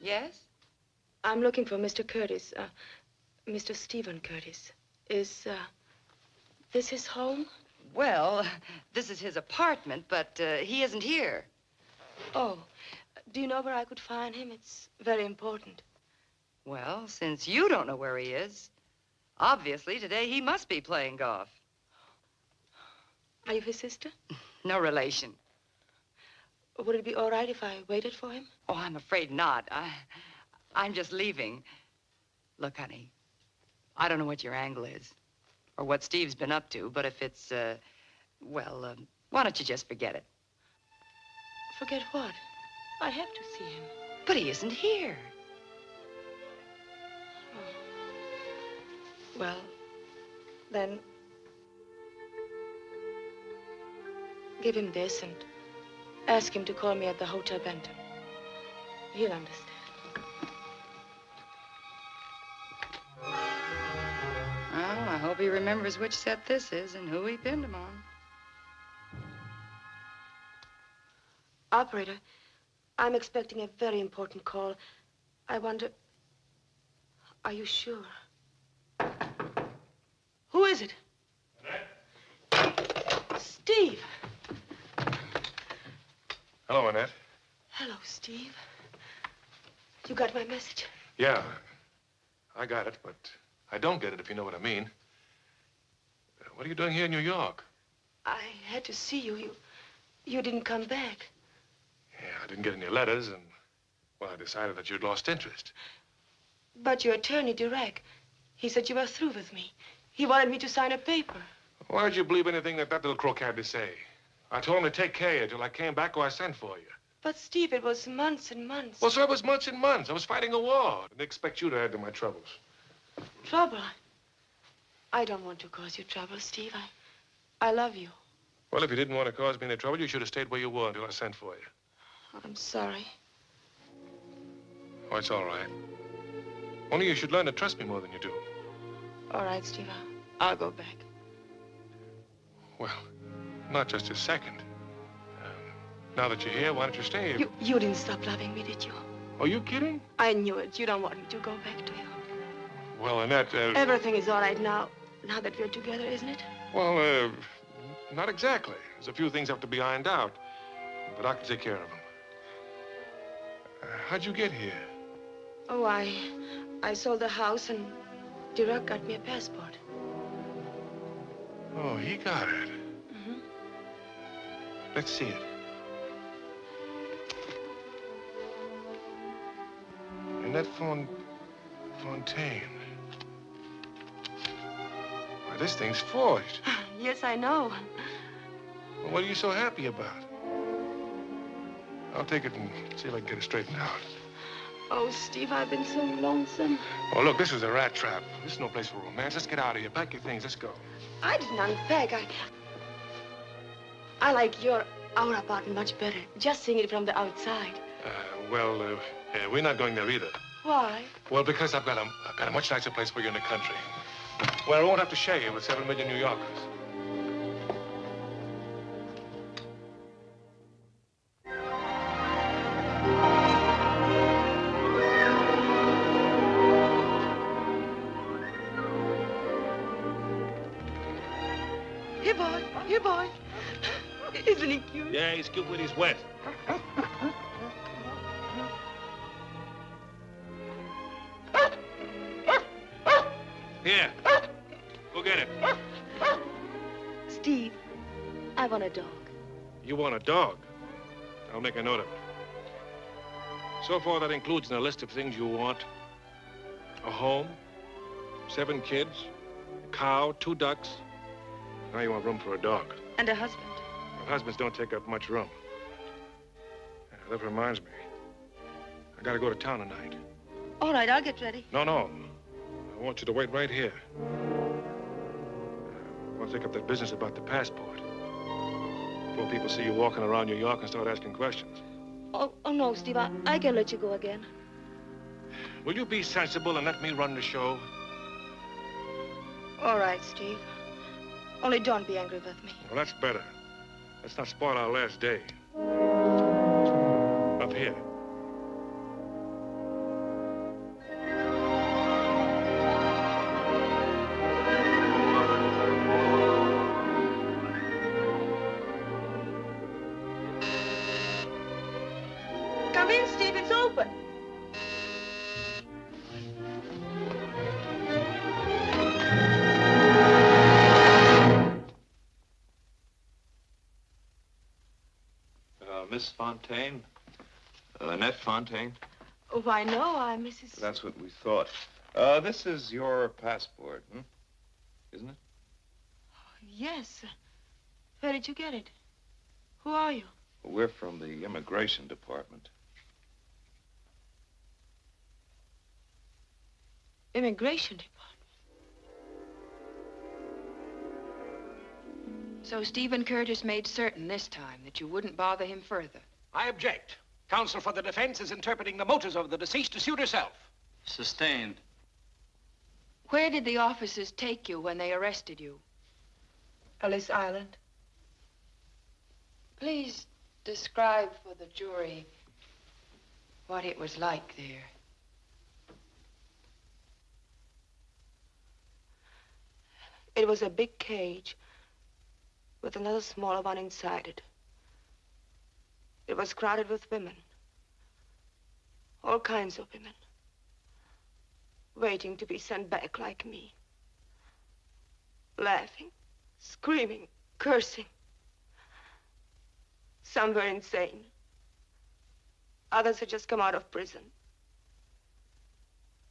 Yes? I'm looking for Mr. Curtis, Mr. Stephen Curtis. Is this his home? Well, this is his apartment, but he isn't here. Oh, do you know where I could find him? It's very important. Well, since you don't know where he is, obviously today he must be playing golf. Are you his sister? No relation. Would it be all right if I waited for him? Oh, I'm afraid not. I'm just leaving. Look, honey, I don't know what your angle is or what Steve's been up to, but if it's, well, why don't you just forget it? Forget what? I have to see him. But he isn't here. Oh. Well, then give him this and ask him to call me at the Hotel Benton. He'll understand. Well, I hope he remembers which set this is and who he pinned him on. Operator, I'm expecting a very important call. I wonder, are you sure? Who is it? Steve. Hello, Annette. Hello, Steve. You got my message? Yeah, I got it, but I don't get it, if you know what I mean. What are you doing here in New York? I had to see you. You didn't come back. Yeah, I didn't get any letters, and, well, I decided that you'd lost interest. But your attorney, Dirac, he said you were through with me. He wanted me to sign a paper. Why would you believe anything that little crook had to say? I told him to take care of you till I came back or I sent for you. But, Steve, it was months and months. Well, so it was months and months. I was fighting a war. I didn't expect you to add to my troubles. Trouble? I don't want to cause you trouble, Steve. I love you. Well, if you didn't want to cause me any trouble, you should have stayed where you were until I sent for you. I'm sorry. Oh, it's all right. Only you should learn to trust me more than you do. All right, Steve. I'll go back. Well, not just a second. Now that you're here, why don't you stay? You didn't stop loving me, did you? Are you kidding? I knew it. You don't want me to go back to you. Well, Annette, Everything is all right now that we're together, isn't it? well, Not exactly. There's a few things have to be ironed out, but I can take care of them. How'd you get here? Oh, I sold the house and Dirac got me a passport. Oh, he got it. Mm-hmm. Let's see it. Annette Fontaine. Why, this thing's forged. Yes, I know. Well, what are you so happy about? I'll take it and see if I can get it straightened out. Oh, Steve, I've been so lonesome. Oh, look, this is a rat trap. This is no place for romance. Let's get out of here. Pack your things. Let's go. I didn't unpack. I like our apartment much better. Just seeing it from the outside. We're not going there either. Why? Well, because I've got a much nicer place for you in the country. Where I won't have to share you with 7 million New Yorkers. Here, boy. Isn't he cute? Yeah, he's cute when he's wet. Here. Go get it. Steve, I want a dog. You want a dog? I'll make a note of it. So far, that includes in a list of things you want a home, 7 kids, a cow, 2 ducks. Now you want room for a dog. And a husband. Well, husbands don't take up much room. That reminds me. I gotta go to town tonight. All right, I'll get ready. No. I want you to wait right here. I want to take up that business about the passport. Before people see you walking around New York and start asking questions. Oh, no, Steve, I can let you go again. Will you be sensible and let me run the show? All right, Steve. Only don't be angry with me. Well, that's better. Let's not spoil our last day. Up here. Come in, Steve. It's open. Miss Fontaine? Annette Fontaine? Oh, I know. I'm Mrs. That's what we thought. This is your passport, isn't it? Yes. Where did you get it? Who are you? We're from the immigration department. Immigration department. So Stephen Curtis made certain this time that you wouldn't bother him further. I object. Counsel for the defense is interpreting the motives of the deceased to suit herself. Sustained. Where did the officers take you when they arrested you? Ellis Island. Please describe for the jury what it was like there. It was a big cage with another smaller one inside it. It was crowded with women. All kinds of women. Waiting to be sent back like me. Laughing, screaming, cursing. Some were insane. Others had just come out of prison.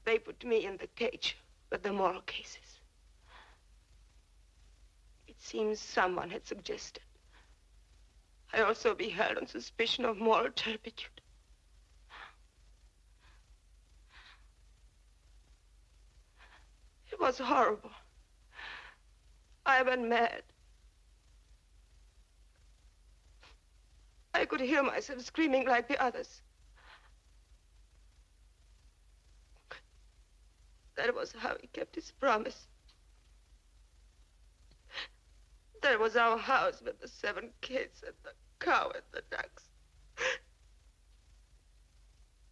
They put me in the cage with the moral cases. It seems someone had suggested I also be held on suspicion of moral turpitude. It was horrible. I went mad. I could hear myself screaming like the others. That was how he kept his promise. That was our house with the 7 kids and the cow and the ducks.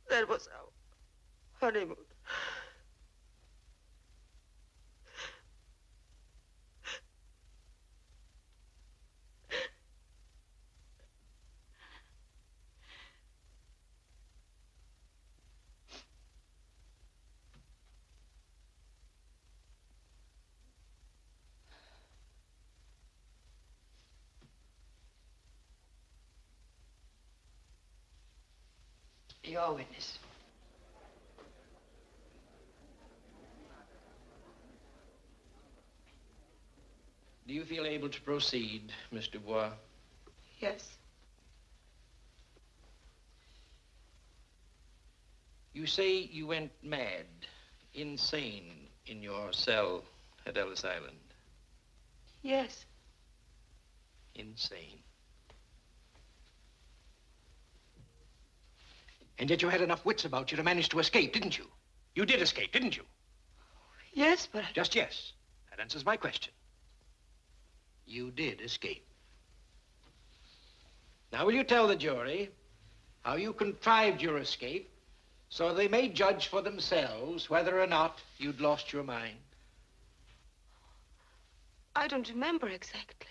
That was our honeymoon. Your witness. Do you feel able to proceed, Miss Dubois? Yes. You say you went mad, insane, in your cell at Ellis Island. Yes. Insane. And yet you had enough wits about you to manage to escape, didn't you? You did escape, didn't you? Yes, but... Just yes. That answers my question. You did escape. Now, will you tell the jury how you contrived your escape so they may judge for themselves whether or not you'd lost your mind? I don't remember exactly.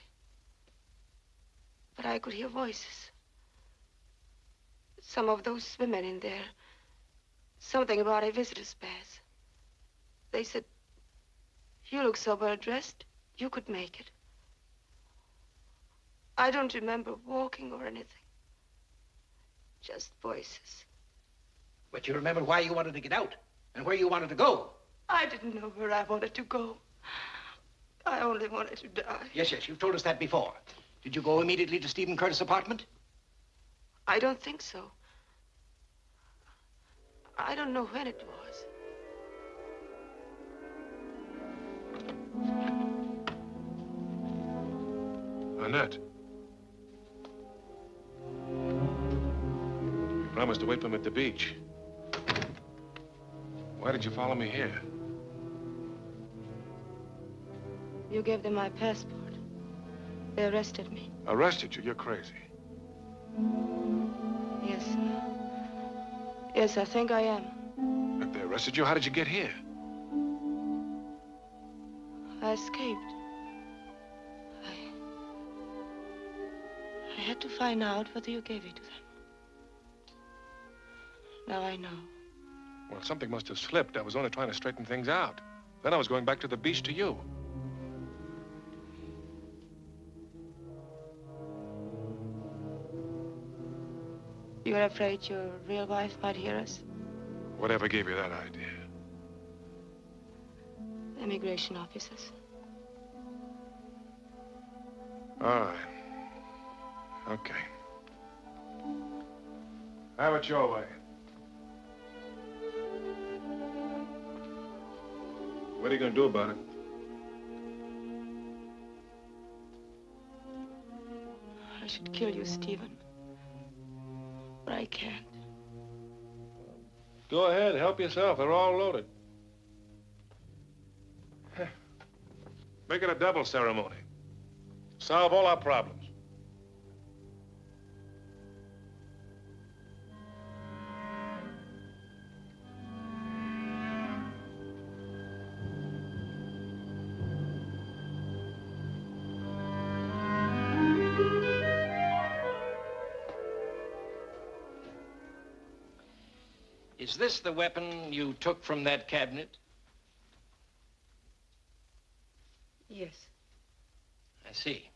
But I could hear voices. Some of those women in there. Something about a visitor's pass. They said, you look so well dressed, you could make it. I don't remember walking or anything. Just voices. But you remember why you wanted to get out and where you wanted to go. I didn't know where I wanted to go. I only wanted to die. Yes, yes, you've told us that before. Did you go immediately to Stephen Curtis' apartment? I don't think so. I don't know when it was. Annette. You promised to wait for him at the beach. Why did you follow me here? You gave them my passport. They arrested me. Arrested you? You're crazy. Yes. Yes, I think I am. If they arrested you, how did you get here? I escaped. I had to find out whether you gave it to them. Now I know. Well, something must have slipped. I was only trying to straighten things out. Then I was going back to the beach to you. You're afraid your real wife might hear us? Whatever gave you that idea? Immigration officers. All right. Okay. Have it your way. What are you going to do about it? I should kill you, Stephen. But I can't. Go ahead, help yourself. They're all loaded. Make it a double ceremony. Solve all our problems. Is this the weapon you took from that cabinet? Yes. I see.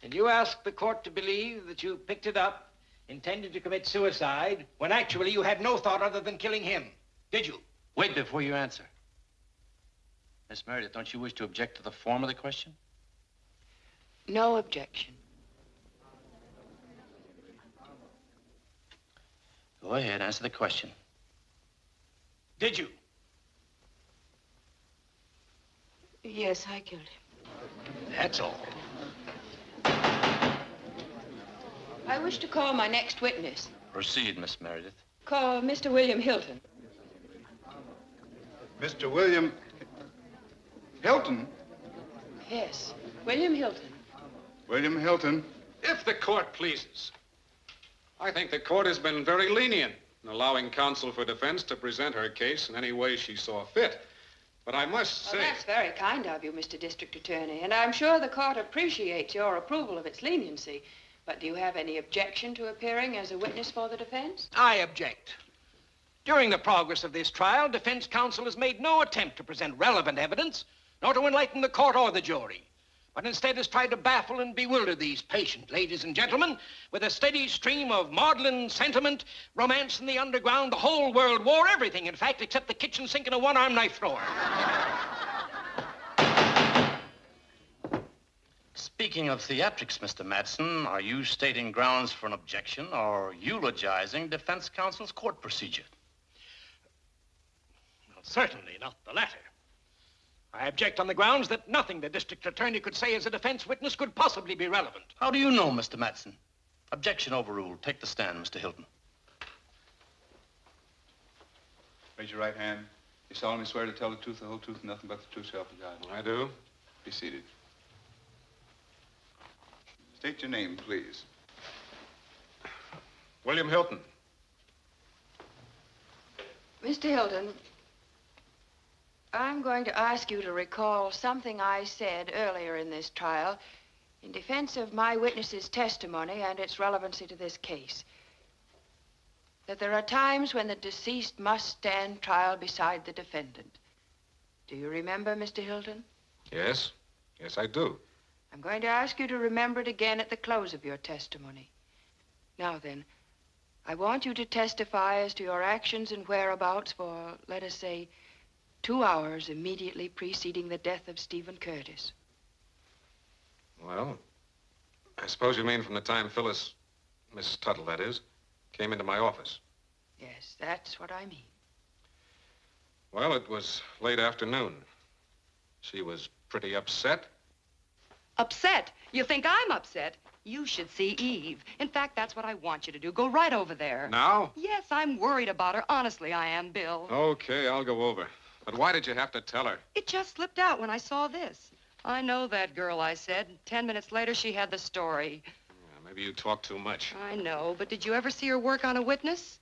And you asked the court to believe that you picked it up, intended to commit suicide, when actually you had no thought other than killing him, did you? Wait before you answer. Miss Meredith, don't you wish to object to the form of the question? No objection. Go ahead, answer the question. Did you? Yes, I killed him. That's all. I wish to call my next witness. Proceed, Miss Meredith. Call Mr. William Hilton. Mr. William Hilton? Yes, William Hilton. William Hilton. If the court pleases. I think the court has been very lenient in allowing counsel for defense to present her case in any way she saw fit. But I must say... Well, that's very kind of you, Mr. District Attorney, and I'm sure the court appreciates your approval of its leniency. But do you have any objection to appearing as a witness for the defense? I object. During the progress of this trial, defense counsel has made no attempt to present relevant evidence, nor to enlighten the court or the jury. but instead has tried to baffle and bewilder these patient ladies and gentlemen with a steady stream of maudlin sentiment, romance in the underground, the whole world war, everything, in fact, except the kitchen sink and a one-armed knife thrower. Speaking of theatrics, Mr. Madsen, are you stating grounds for an objection or eulogizing defense counsel's court procedure? Well, certainly not the latter. I object on the grounds that nothing the district attorney could say as a defense witness could possibly be relevant. How do you know, Mr. Madsen? Objection overruled. Take the stand, Mr. Hilton. Raise your right hand. You solemnly swear to tell the truth, the whole truth, and nothing but the truth, so help you God. I do. Be seated. State your name, please. William Hilton. Mr. Hilton, I'm going to ask you to recall something I said earlier in this trial in defense of my witness's testimony and its relevancy to this case. That there are times when the deceased must stand trial beside the defendant. Do you remember, Mr. Hilton? Yes. Yes, I do. I'm going to ask you to remember it again at the close of your testimony. Now then, I want you to testify as to your actions and whereabouts for, let us say, 2 hours immediately preceding the death of Stephen Curtis. Well, I suppose you mean from the time Phyllis, Miss Tuttle, that is, came into my office. Yes, that's what I mean. Well, it was late afternoon. She was pretty upset. Upset? You think I'm upset? You should see Eve. In fact, that's what I want you to do. Go right over there. Now? Yes, I'm worried about her. Honestly, I am, Bill. Okay, I'll go over. But why did you have to tell her? It just slipped out when I saw this. I know that girl, I said. 10 minutes later, she had the story. Yeah, maybe you talk too much. I know, but did you ever see her work on a witness?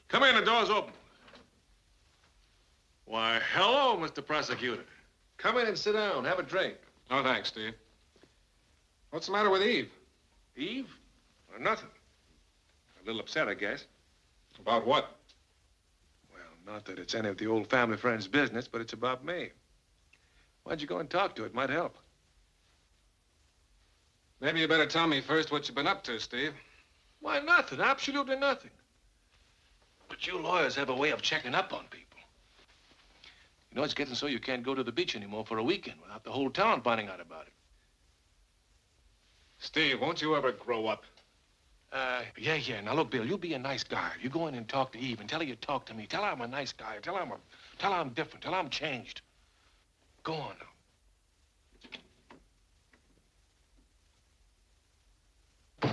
Come in, the door's open. Why, hello, Mr. Prosecutor. Come in and sit down. Have a drink. No, thanks, Steve. What's the matter with Eve? Eve? Nothing. A little upset, I guess. About what? Well, not that it's any of the old family friend's business, but it's about me. Why'd you go and talk to her? It might help. Maybe you better tell me first what you've been up to, Steve. Why, nothing. Absolutely nothing. But you lawyers have a way of checking up on people. You know, it's getting so you can't go to the beach anymore for a weekend without the whole town finding out about it. Steve, won't you ever grow up? Yeah. Now, look, Bill, you be a nice guy. You go in and talk to Eve and tell her you talk to me. Tell her I'm a nice guy. Tell her I'm different. Tell her I'm changed. Go on now.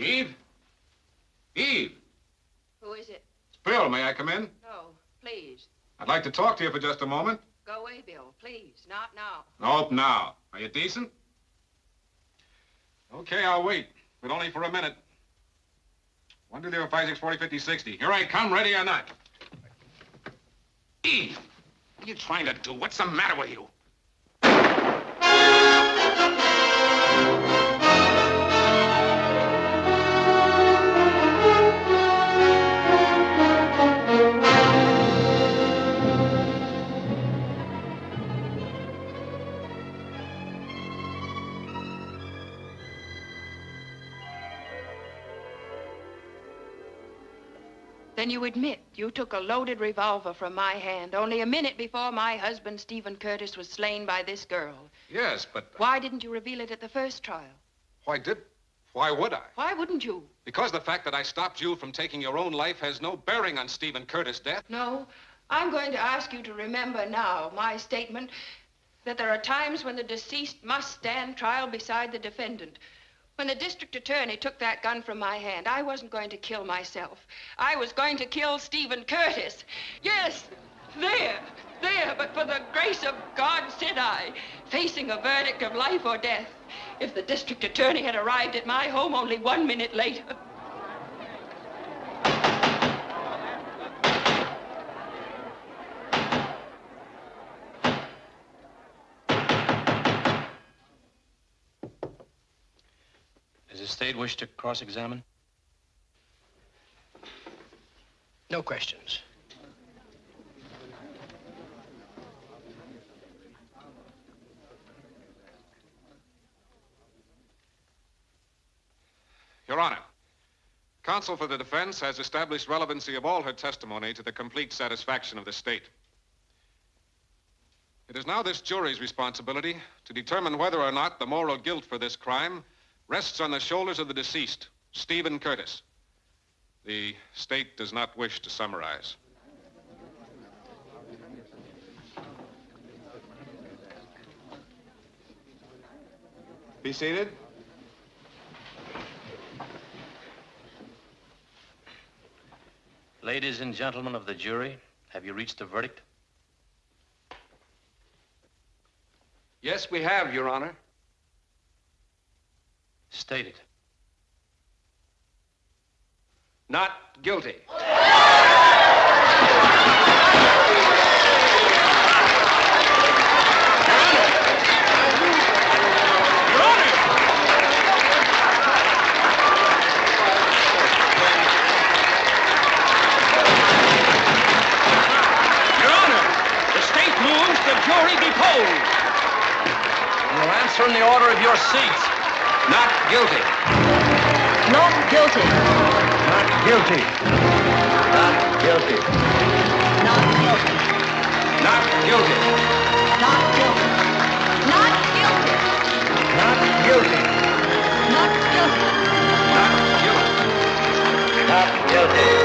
Eve? Eve? Who is it? It's Bill. May I come in? No, please. I'd like to talk to you for just a moment. Go away, Bill, please. Not now. Nope, now. Are you decent? Okay, I'll wait, but only for a minute. 1-2-0-5-6 40 50 60. Here I come, ready or not. Eve, what are you trying to do? What's the matter with you? Then you admit you took a loaded revolver from my hand only a minute before my husband, Stephen Curtis, was slain by this girl. Yes, but... Why didn't you reveal it at the first trial? Why would I? Why wouldn't you? Because the fact that I stopped you from taking your own life has no bearing on Stephen Curtis' death. No. I'm going to ask you to remember now my statement that there are times when the deceased must stand trial beside the defendant. When the district attorney took that gun from my hand, I wasn't going to kill myself. I was going to kill Stephen Curtis. Yes, there, but for the grace of God, said I, facing a verdict of life or death, if the district attorney had arrived at my home only 1 minute later. Is this state wish to cross-examine? No questions. Your Honor, counsel for the defense has established relevancy of all her testimony to the complete satisfaction of the state. It is now this jury's responsibility to determine whether or not the moral guilt for this crime rests on the shoulders of the deceased, Stephen Curtis. The state does not wish to summarize. Be seated. Ladies and gentlemen of the jury, have you reached a verdict? Yes, we have, Your Honor. State it. Not guilty. Jury be polled. You'll answer in the order of your seats. Not guilty. Not guilty. Not guilty. Not guilty. Not guilty. Not guilty. Not guilty. Not guilty. Not guilty. Not guilty. Not guilty. Not guilty.